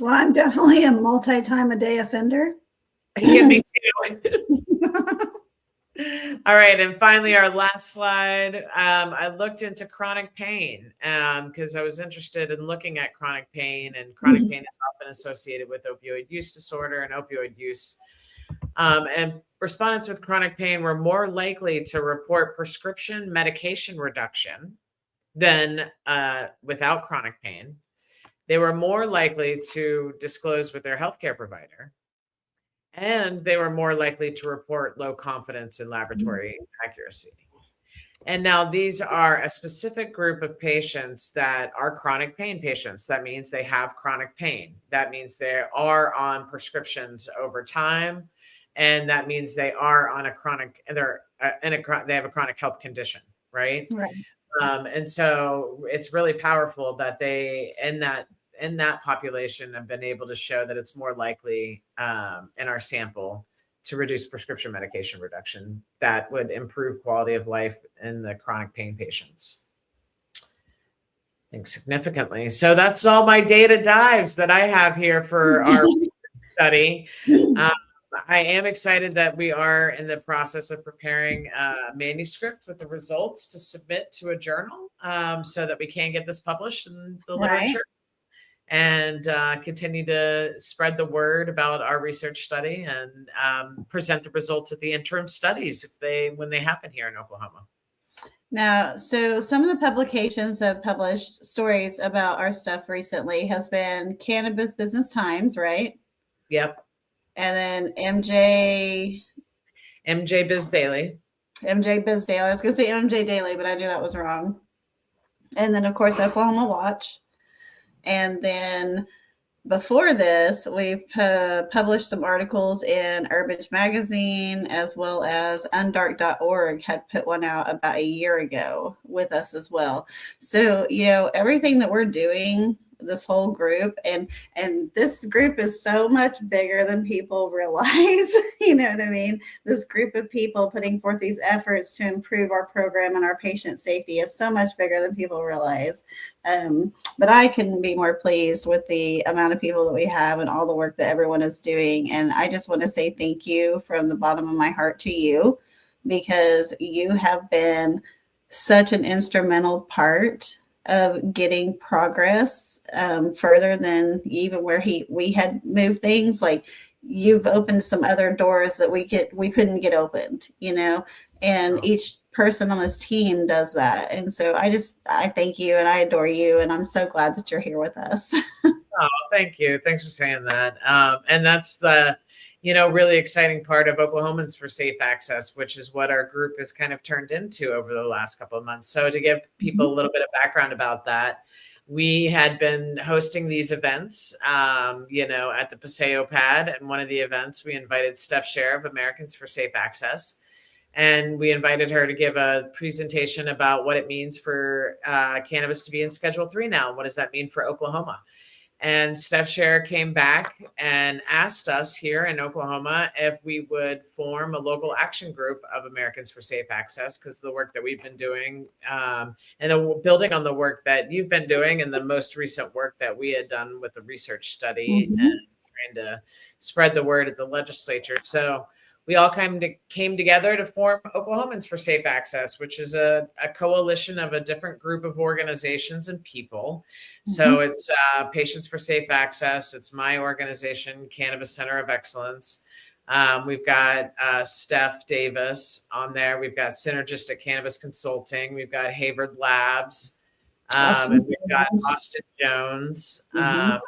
Well, I'm definitely a multi-time a day offender. Yeah, me too. All right, and finally, our last slide. I looked into chronic pain because I was interested in looking at chronic pain, and chronic pain is often associated with opioid use disorder and opioid use. And respondents with chronic pain were more likely to report prescription medication reduction than without chronic pain. They were more likely to disclose with their healthcare provider. And they were more likely to report low confidence in laboratory accuracy. And now these are a specific group of patients that are chronic pain patients. That means they have chronic pain. That means they are on prescriptions over time. And that means they are on a chronic, they have a chronic health condition, right? Right. And so it's really powerful that they, in that population, have been able to show that it's more likely in our sample to reduce prescription medication reduction that would improve quality of life in the chronic pain patients. I think significantly. So that's all my data dives that I have here for our study. I am excited that we are in the process of preparing a manuscript with the results to submit to a journal so that we can get this published in the literature. And continue to spread the word about our research study and present the results of the interim studies when they happen here in Oklahoma. Now, so some of the publications that have published stories about our stuff recently has been Cannabis Business Times, right? Yep. And then MJ Biz Daily. MJ Biz Daily. I was going to say MJ Daily, but I knew that was wrong. And then, of course, Oklahoma Watch. And then before this, we've published some articles in Herbage Magazine, as well as undark.org had put one out about a year ago with us as well. So, everything that we're doing, this whole group, and this group is so much bigger than people realize. You know what I mean? This group of people putting forth these efforts to improve our program and our patient safety is so much bigger than people realize. But I couldn't be more pleased with the amount of people that we have and all the work that everyone is doing. And I just want to say thank you from the bottom of my heart to you, because you have been such an instrumental part of getting progress further than even where we had moved things. Like, you've opened some other doors that we couldn't get opened, and each person on this team does that. And so I thank you and I adore you, and I'm so glad that you're here with us. Oh, thank you. Thanks for saying that. And that's the really exciting part of Oklahomans for Safe Access, which is what our group has kind of turned into over the last couple of months. So to give people a little bit of background about that, we had been hosting these events, at the Paseo Pad. And one of the events, we invited Steph Scher of Americans for Safe Access. And we invited her to give a presentation about what it means for cannabis to be in Schedule 3 now. What does that mean for Oklahoma? And Steph Scher came back and asked us here in Oklahoma if we would form a local action group of Americans for Safe Access, because the work that we've been doing and building on the work that you've been doing and the most recent work that we had done with the research study and trying to spread the word at the legislature. So we all came together to form Oklahomans for Safe Access, which is a coalition of a different group of organizations and people. So it's Patients for Safe Access. It's my organization, Cannabis Center of Excellence. We've got Steph Davis on there. We've got Synergistic Cannabis Consulting. We've got Hayward Labs. And we've got Austin Jones as part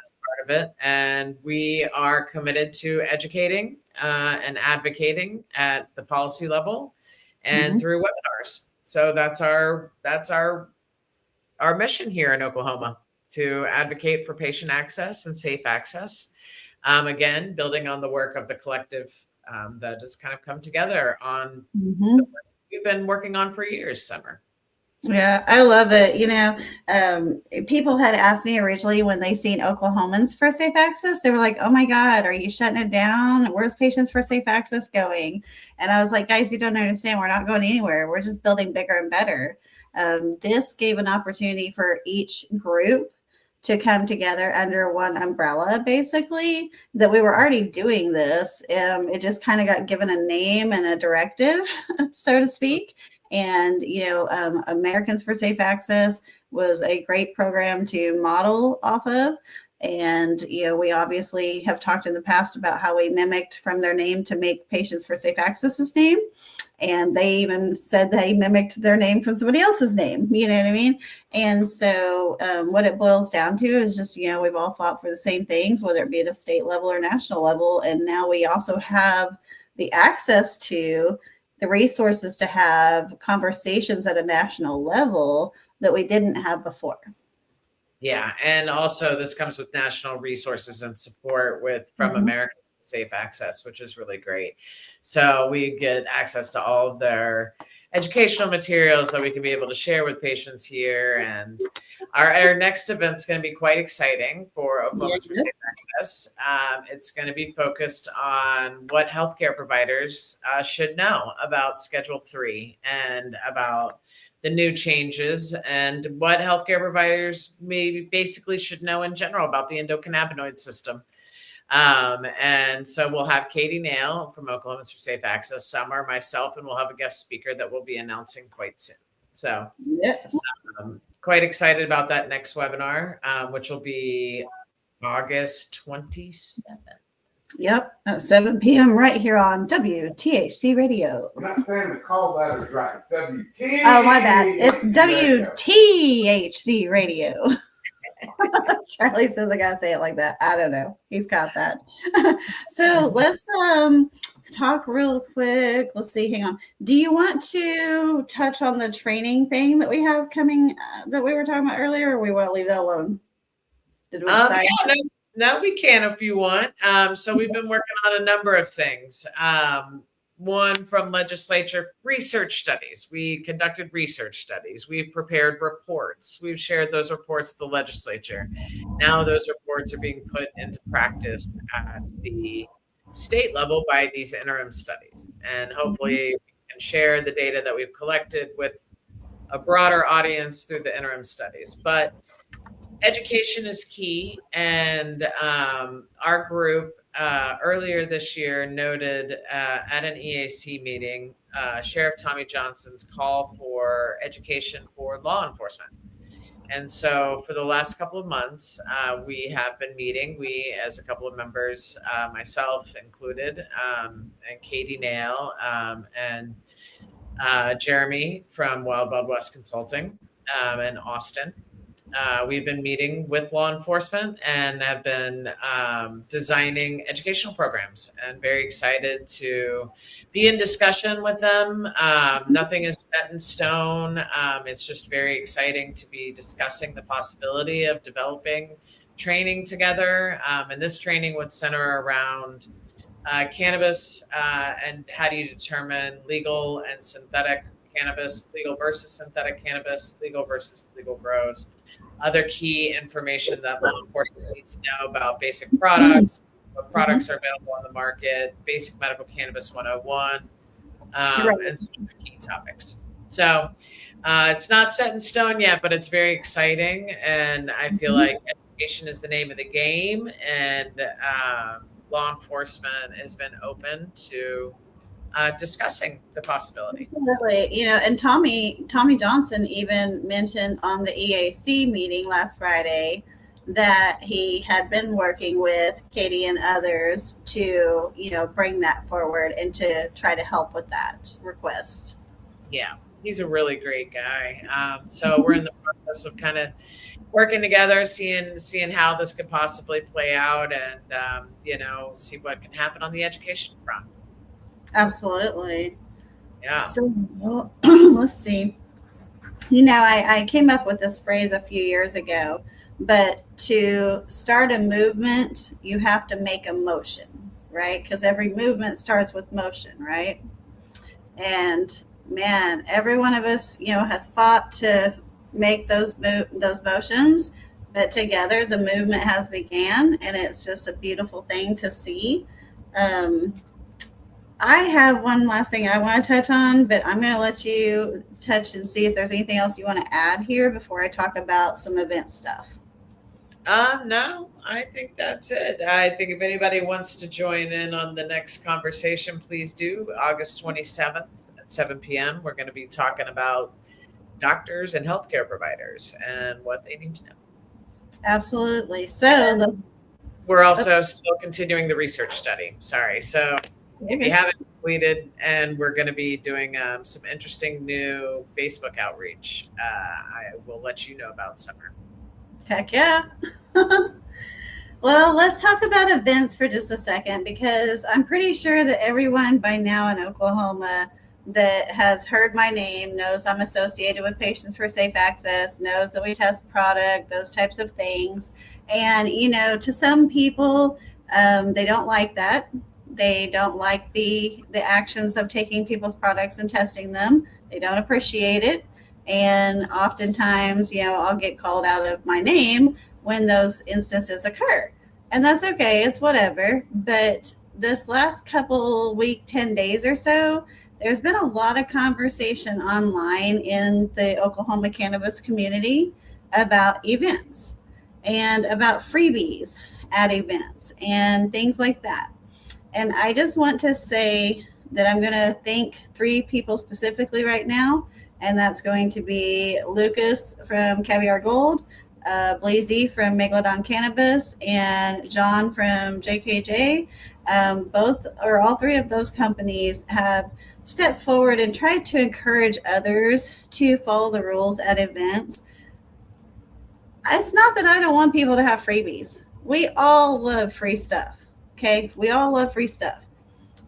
of it. And we are committed to educating and advocating at the policy level and through webinars. So that's our mission here in Oklahoma, to advocate for patient access and safe access. Again, building on the work of the collective that has kind of come together on the work we've been working on for years, Summer. Yeah, I love it. People had asked me originally when they seen Oklahomans for safe access, they were like, "Oh my God, are you shutting it down? Where's Patients for Safe Access going?" And I was like, "Guys, you don't understand. We're not going anywhere. We're just building bigger and better." This gave an opportunity for each group to come together under one umbrella, basically, that we were already doing this. It just kind of got given a name and a directive, so to speak. And, Americans for Safe Access was a great program to model off of. And, we obviously have talked in the past about how we mimicked from their name to make Patients for Safe Access's name. And they even said they mimicked their name from somebody else's name. You know what I mean? And so, what it boils down to is just, we've all fought for the same things, whether it be at a state level or national level. And now we also have the access to the resources to have conversations at a national level that we didn't have before. Yeah, and also this comes with national resources and support from Americans for Safe Access, which is really great. So we get access to all of their educational materials that we can be able to share with patients here. And our next event is going to be quite exciting for Oklahomans for Safe Access. It's going to be focused on what healthcare providers should know about Schedule 3 and about the new changes and what healthcare providers maybe basically should know in general about the endocannabinoid system. And so we'll have Katie Nail from Oklahomans for Safe Access, Summer, myself, and we'll have a guest speaker that we'll be announcing quite soon. So yes, quite excited about that next webinar, which will be August 27th. Yep, at 7 p.m. right here on WTHC Radio. I'm not saying the call letters right. It's WTHC. Oh, my bad. It's WTHC Radio. Charlie says I gotta say it like that. I don't know. He's got that. So let's talk real quick. Let's see. Hang on. Do you want to touch on the training thing that we have coming that we were talking about earlier, or we want to leave that alone? Did we decide? No, we can if you want. So we've been working on a number of things. One from legislature research studies. We conducted research studies. We've prepared reports. We've shared those reports to the legislature. Now those reports are being put into practice at the state level by these interim studies. And hopefully we can share the data that we've collected with a broader audience through the interim studies. But education is key. And our group earlier this year noted at an EAC meeting, Sheriff Tommy Johnson's call for education for law enforcement. And so for the last couple of months, we have been meeting, we as a couple of members, myself included, and Katie Nail, and Jeremy from Wild Wild West Consulting, and Austin. We've been meeting with law enforcement and have been designing educational programs, and very excited to be in discussion with them. Nothing is set in stone. It's just very exciting to be discussing the possibility of developing training together. And this training would center around cannabis and how do you determine legal and synthetic cannabis, legal versus synthetic cannabis, legal versus legal grows. Other key information that law enforcement needs to know about basic products, what products are available on the market, basic medical cannabis 101, and some other key topics. So it's not set in stone yet, but it's very exciting. And I feel like education is the name of the game, and law enforcement has been open to discussing the possibility. Absolutely. And Tommy Johnson even mentioned on the EAC meeting last Friday that he had been working with Katie and others to, bring that forward and to try to help with that request. Yeah, he's a really great guy. So we're in the process of kind of working together, seeing how this could possibly play out, and see what can happen on the education front. Absolutely. Yeah. So let's see. I came up with this phrase a few years ago, but to start a movement, you have to make a motion, right? Because every movement starts with motion, right? And man, every one of us, has fought to make those motions, but together the movement has began, and it's just a beautiful thing to see. I have one last thing I want to touch on, but I'm going to let you touch and see if there's anything else you want to add here before I talk about some event stuff. No, I think that's it. I think if anybody wants to join in on the next conversation, please do. August 27th at 7 p.m. We're going to be talking about doctors and healthcare providers and what they need to know. Absolutely. So we're also still continuing the research study. Sorry. So if you haven't completed, and we're going to be doing some interesting new Facebook outreach, I will let you know about summer. Heck yeah. Well, let's talk about events for just a second, because I'm pretty sure that everyone by now in Oklahoma that has heard my name knows I'm associated with Patients for Safe Access, knows that we test product, those types of things. And, to some people, they don't like that. They don't like the actions of taking people's products and testing them. They don't appreciate it. And oftentimes, I'll get called out of my name when those instances occur. And that's okay. It's whatever. But this last couple week, 10 days or so, there's been a lot of conversation online in the Oklahoma cannabis community about events and about freebies at events and things like that. And I just want to say that I'm going to thank 3 people specifically right now. And that's going to be Lucas from Caviar Gold, Blazy from Megalodon Cannabis, and John from JKJ. All 3 of those companies have stepped forward and tried to encourage others to follow the rules at events. It's not that I don't want people to have freebies. We all love free stuff. Okay, we all love free stuff.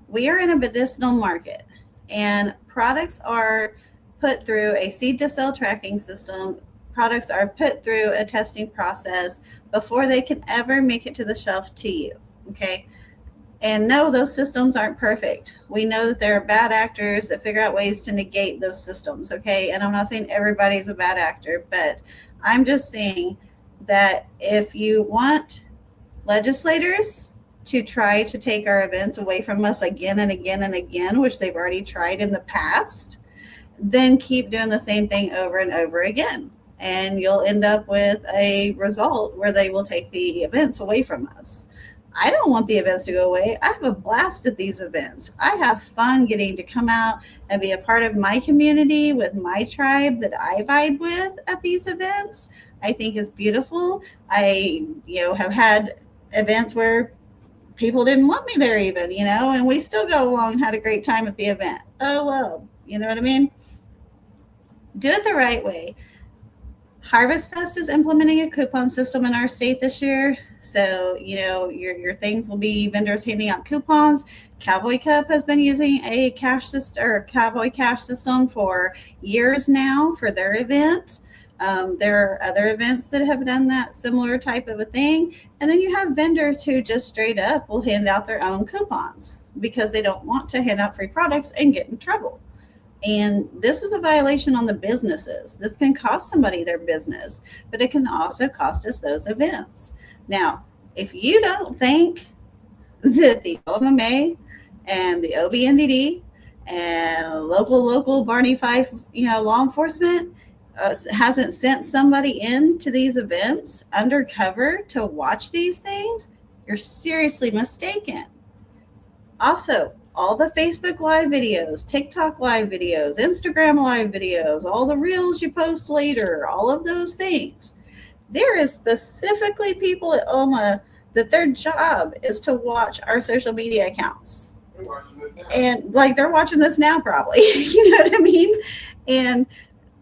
We are in a medicinal market, and products are put through a seed to sale tracking system. Products are put through a testing process before they can ever make it to the shelf to you. Okay, and no, those systems aren't perfect. We know that there are bad actors that figure out ways to negate those systems. Okay, and I'm not saying everybody's a bad actor, but I'm just saying that if you want legislators to try to take our events away from us again and again and again, which they've already tried in the past, then keep doing the same thing over and over again. And you'll end up with a result where they will take the events away from us. I don't want the events to go away. I have a blast at these events. I have fun getting to come out and be a part of my community with my tribe that I vibe with at these events. I think it's beautiful. I, have had events where people didn't want me there even, and we still got along and had a great time at the event. Oh, well, you know what I mean? Do it the right way. Harvest Fest is implementing a coupon system in our state this year. So, your things will be vendors handing out coupons. Cowboy Cup has been using a cash system or Cowboy Cash system for years now for their event. There are other events that have done that similar type of a thing. And then you have vendors who just straight up will hand out their own coupons because they don't want to hand out free products and get in trouble. And this is a violation on the businesses. This can cost somebody their business, but it can also cost us those events. Now, if you don't think that the OMMA and the OBNDD and local Barney Fife, law enforcement hasn't sent somebody into these events undercover to watch these things, you're seriously mistaken. Also, all the Facebook live videos, TikTok live videos, Instagram live videos, all the reels you post later, all of those things. There is specifically people at OMA that their job is to watch our social media accounts. And they're watching this now probably, you know what I mean? And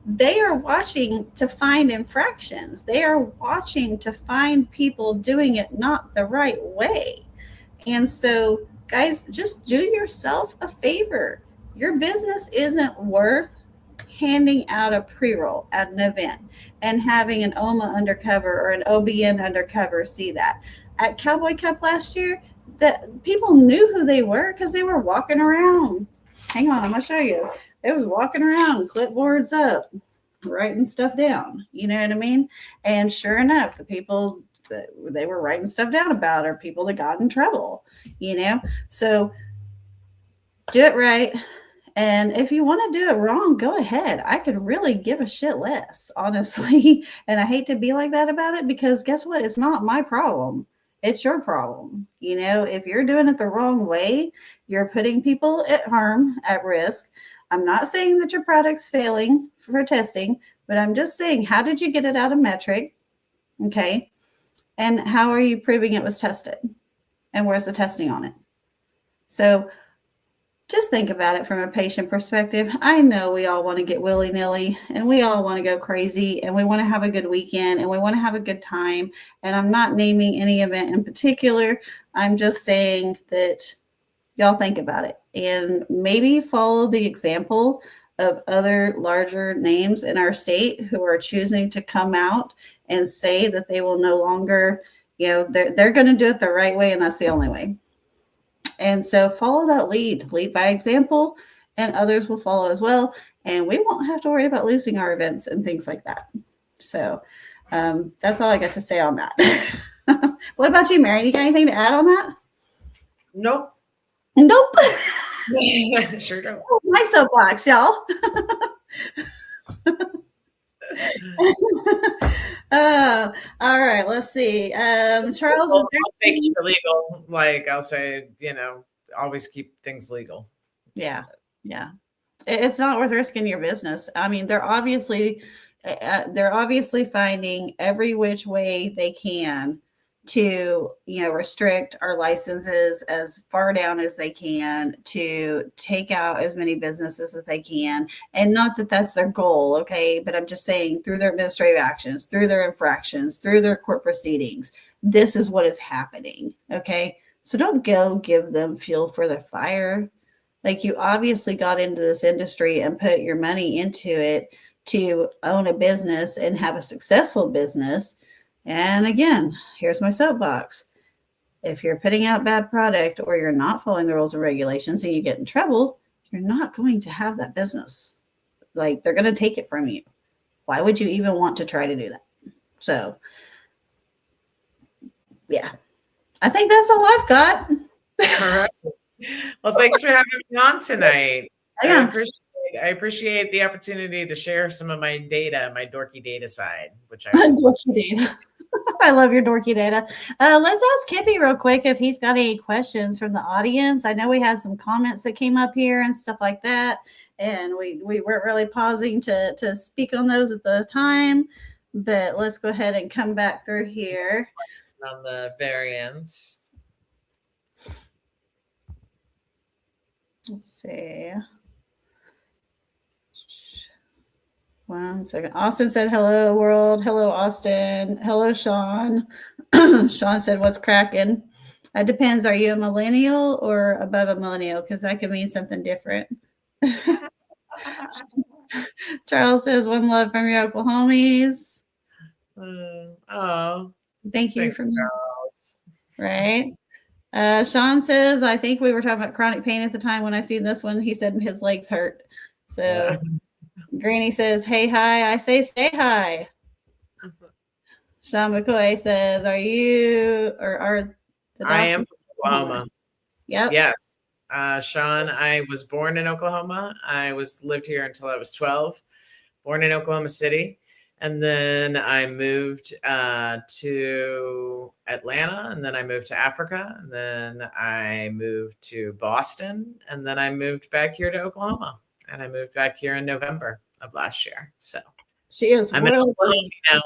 they are watching to find infractions. They are watching to find people doing it not the right way. And so, guys, just do yourself a favor. Your business isn't worth handing out a pre-roll at an event and having an OMA undercover or an OBN undercover see that. At Cowboy Cup last year, the people knew who they were because they were walking around. Hang on, I'm going to show you. It was walking around, clipboards up, writing stuff down. You know what I mean? And sure enough, the people that they were writing stuff down about are people that got in trouble, you know? So do it right. And if you want to do it wrong, go ahead. I could really give a shit less, honestly. And I hate to be like that about it because guess what? It's not my problem. It's your problem. You know, if you're doing it the wrong way, you're putting people at harm, at risk. I'm not saying that your product's failing for testing, but I'm just saying, how did you get it out of metric? Okay. And how are you proving it was tested? And where's the testing on it? So just think about it from a patient perspective. I know we all want to get willy-nilly and we all want to go crazy and we want to have a good weekend and we want to have a good time. And I'm not naming any event in particular. I'm just saying that y'all think about it and maybe follow the example of other larger names in our state who are choosing to come out and say that they will no longer, you know, they're going to do it the right way and that's the only way. And so follow that lead by example, and others will follow as well. And we won't have to worry about losing our events and things like that. So that's all I got to say on that. What about you, Mary? You got anything to add on that? Nope. Nope. Sure don't. My soapbox, y'all. All right, let's see. Charles, I'll say keep it legal. Like I'll say, you know, always keep things legal. Yeah. It's not worth risking your business. I mean, they're obviously finding every which way they can to, you know, restrict our licenses as far down as they can, to take out as many businesses as they can. And not that that's their goal, okay? But I'm just saying through their administrative actions, through their infractions, through their court proceedings, this is what is happening, okay? So don't go give them fuel for the fire. Like, you obviously got into this industry and put your money into it to own a business and have a successful business. And again, here's my soapbox. If you're putting out bad product or you're not following the rules and regulations and you get in trouble, you're not going to have that business. Like, they're going to take it from you. Why would you even want to try to do that? So, yeah, I think that's all I've got. All right. Well, thanks for having me on tonight. Yeah. I appreciate the opportunity to share some of my data, my dorky data side, which I Dorky data. I love your dorky data. Let's ask Kippy real quick if he's got any questions from the audience. I know we had some comments that came up here and stuff like that, and we weren't really pausing to speak on those at the time, but let's go ahead and come back through here. On the variants. Let's see. 1 second. Austin said, hello, world. Hello, Austin. Hello, Sean. Sean said, what's cracking? It depends. Are you a millennial or above a millennial? Because that could mean something different. Charles says, one love from your Oklahomies. Thank you for Charles. Right. Sean says, I think we were talking about chronic pain at the time when I seen this one. He said his legs hurt. So yeah. Granny says, hey, hi. I say, stay high. Sean McCoy says, are you or are the I am from Oklahoma. Yep. Yes. Sean, I was born in Oklahoma. I lived here until I was 12, born in Oklahoma City. And then I moved to Atlanta, and then I moved to Africa, and then I moved to Boston, and then I moved back here to Oklahoma, and I moved back here in November of last year. So she is I'm in Oklahoma now.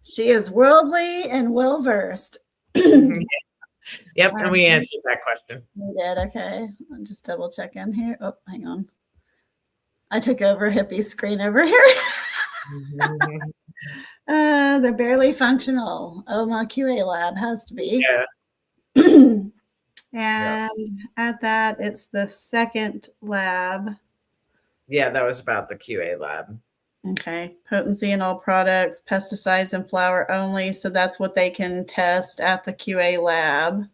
She is worldly and well versed. Yep, and we answered that question. We did. Okay, I'm just double checking here. Oh, hang on. I took over Hippie's screen over here. They're barely functional. Oh, my QA lab has to be. Yeah. And at that, it's the second lab. Yeah, that was about the QA lab. Okay. Potency in all products, pesticides and flour only. So that's what they can test at the QA lab.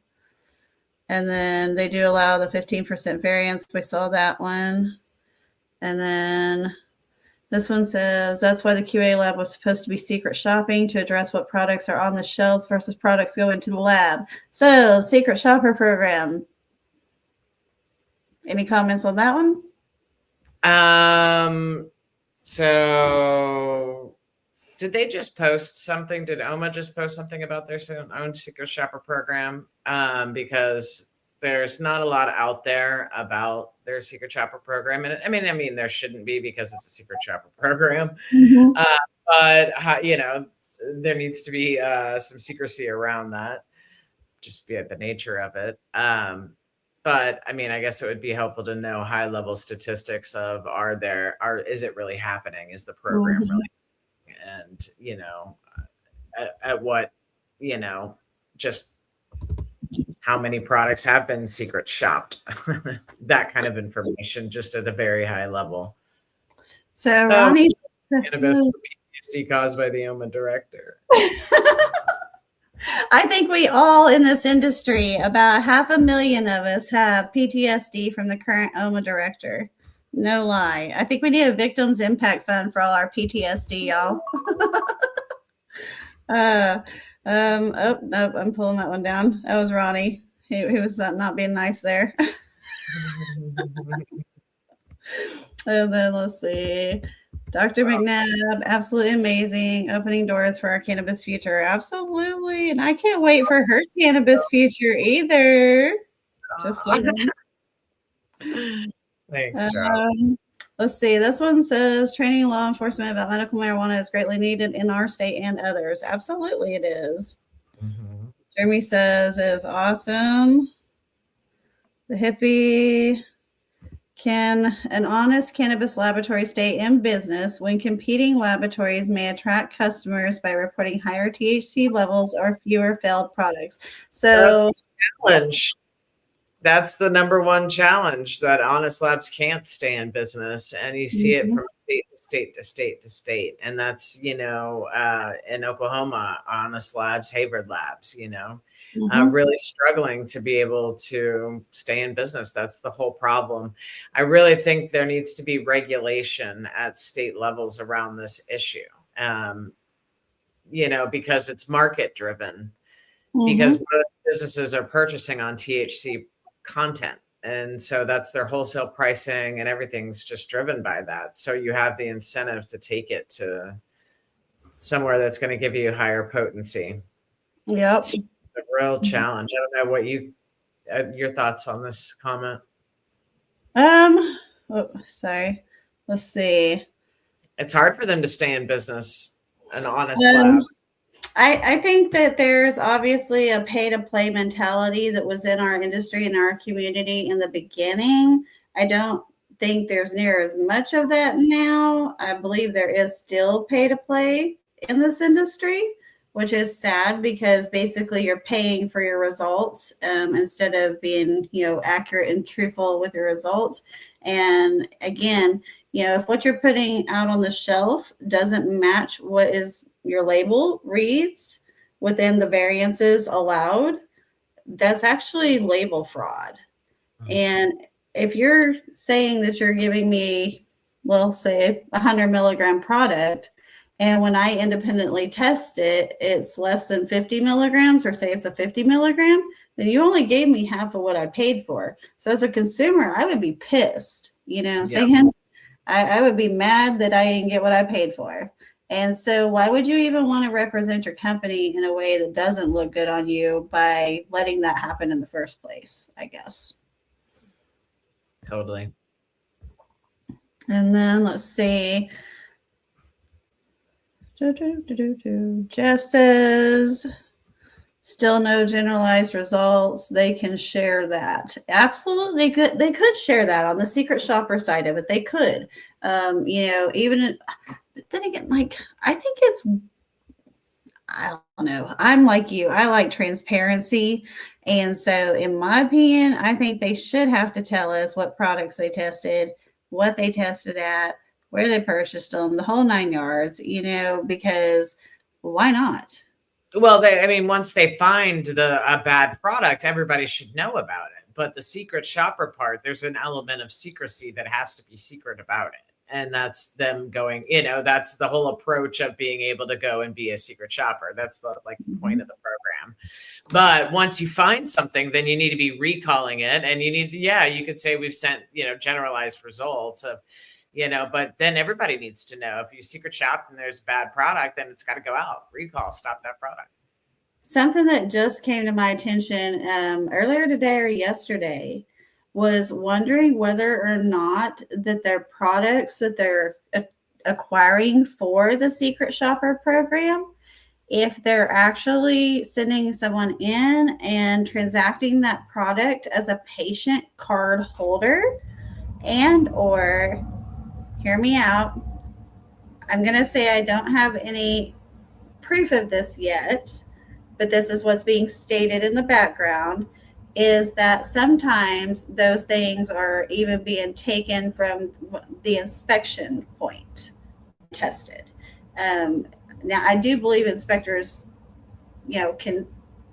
And then they do allow the 15% variance. We saw that one. And then this one says that's why the QA lab was supposed to be secret shopping to address what products are on the shelves versus products go into the lab. So, secret shopper program. Any comments on that one? So did they just post something? Did OMA just post something about their own secret shopper program? Because there's not a lot out there about their secret shopper program. And I mean, there shouldn't be because it's a secret shopper program. Mm-hmm. But you know, there needs to be some secrecy around that, just be the nature of it. But I mean, I guess it would be helpful to know high level statistics of is it really happening? Is the program really? And, you know, at what, you know, just how many products have been secret shopped, that kind of information, just at a very high level. So Ronnie, cannabis PTSD caused by the OMA director. I think we all in this industry, about 500,000 of us, have PTSD from the current OMA director. No lie. I think we need a victims impact fund for all our PTSD, y'all. Oh, nope, I'm pulling that one down. That was Ronnie. He was not being nice there. And then let's see. Dr. McNabb, absolutely amazing. Opening doors for our cannabis future. Absolutely. And I can't wait for her cannabis future either. Just like Thanks, let's see. This one says training law enforcement about medical marijuana is greatly needed in our state and others. Absolutely, it is. Mm-hmm. Jeremy says is awesome. The hippie. Can an honest cannabis laboratory stay in business when competing laboratories may attract customers by reporting higher THC levels or fewer failed products? So, challenge. That's the number one challenge, that honest labs can't stay in business, and you see it from state to state to state to state. And that's, you know, in Oklahoma, honest labs, Hayward labs, you know, really struggling to be able to stay in business. That's the whole problem. I really think there needs to be regulation at state levels around this issue, you know, because it's market driven, because most businesses are purchasing on THC content. And so that's their wholesale pricing, and everything's just driven by that. So you have the incentive to take it to somewhere that's going to give you higher potency. Yep. It's a real challenge. I don't know what your thoughts on this comment. Sorry. Let's see. It's hard for them to stay in business, an honest lab. I think that there's obviously a pay to play mentality that was in our industry and our community in the beginning. I don't think there's near as much of that now. I believe there is still pay to play in this industry, which is sad because basically you're paying for your results instead of being, you know, accurate and truthful with your results. And again, you know, if what you're putting out on the shelf doesn't match what is your label reads within the variances allowed, that's actually label fraud. And if you're saying that you're giving me, well, say 100 milligram product, and when I independently test it, it's less than 50 milligrams, or say it's a 50 milligram, then you only gave me half of what I paid for. So as a consumer, I would be pissed, you know what I'm saying? I would be mad that I didn't get what I paid for. And so why would you even want to represent your company in a way that doesn't look good on you by letting that happen in the first place, I guess. Totally. And then let's see. Jeff says, still no generalized results. They can share that. Absolutely good. They could share that on the secret shopper side of it. They could, you know, even, but then again, like, I think I don't know. I'm like you. I like transparency. And so in my opinion, I think they should have to tell us what products they tested, what they tested at, where they purchased them, the whole 9 yards, you know, because why not? Well, once they find a bad product, everybody should know about it. But the secret shopper part, there's an element of secrecy that has to be secret about it. And that's them going, that's the whole approach of being able to go and be a secret shopper. That's the point of the program. But once you find something, then you need to be recalling it. And you need to, you could say we've sent, generalized results of, but then everybody needs to know if you secret shop and there's a bad product, then it's got to go out. Recall, stop that product. Something that just came to my attention earlier today or yesterday was wondering whether or not that their products that they're acquiring for the secret shopper program, if they're actually sending someone in and transacting that product as a patient card holder, and or hear me out, I'm going to say I don't have any proof of this yet, but this is what's being stated in the background, is that sometimes those things are even being taken from the inspection point, tested. Now, I do believe inspectors, can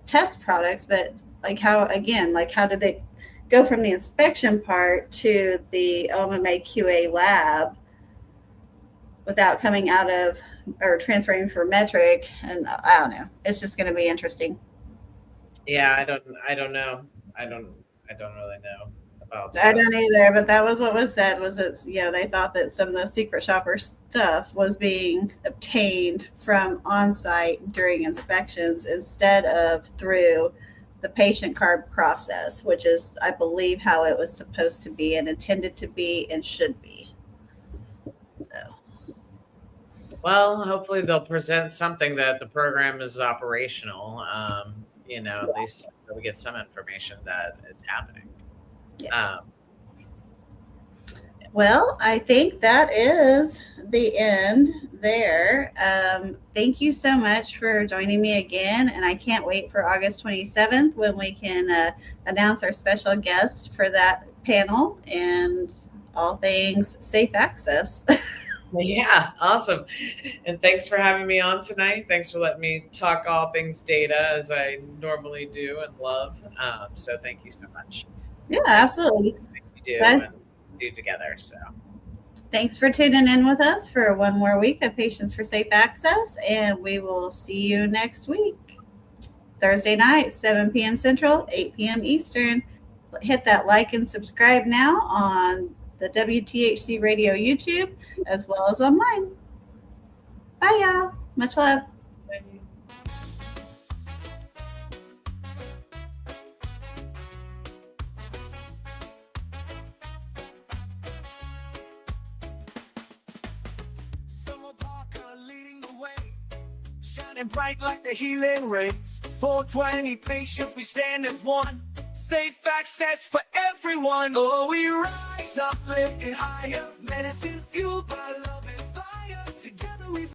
test products, but how did it go from the inspection part to the OMMA QA lab without coming out of or transferring for metric? And I don't know. It's just going to be interesting. Yeah, I don't know. I don't really know about that. I don't either, but that was what was said, was it's, they thought that some of the secret shopper stuff was being obtained from on-site during inspections instead of through the patient card process, which is, I believe, how it was supposed to be and intended to be and should be. So. Well, hopefully they'll present something that the program is operational. At least we get some information that it's happening. Yeah. Well, I think that is the end there. Thank you so much for joining me again. And I can't wait for August 27th when we can announce our special guest for that panel and all things safe access. Yeah, awesome. And thanks for having me on tonight. Thanks for letting me talk all things data as I normally do and love. So thank you so much. Yeah, absolutely. We do together. So thanks for tuning in with us for one more week of Patients for Safe Access, and we will see you next week, Thursday night, 7 p.m. Central, 8 p.m. Eastern. Hit that like and subscribe now on the WTHC Radio YouTube, as well as online. Bye, y'all. Much love. Summer Parker leading the way, shining bright like the healing rays. 420 patients, we stand as one. Safe access for everyone. Oh, we rise up, lifted higher. Medicine fueled by love and fire. Together we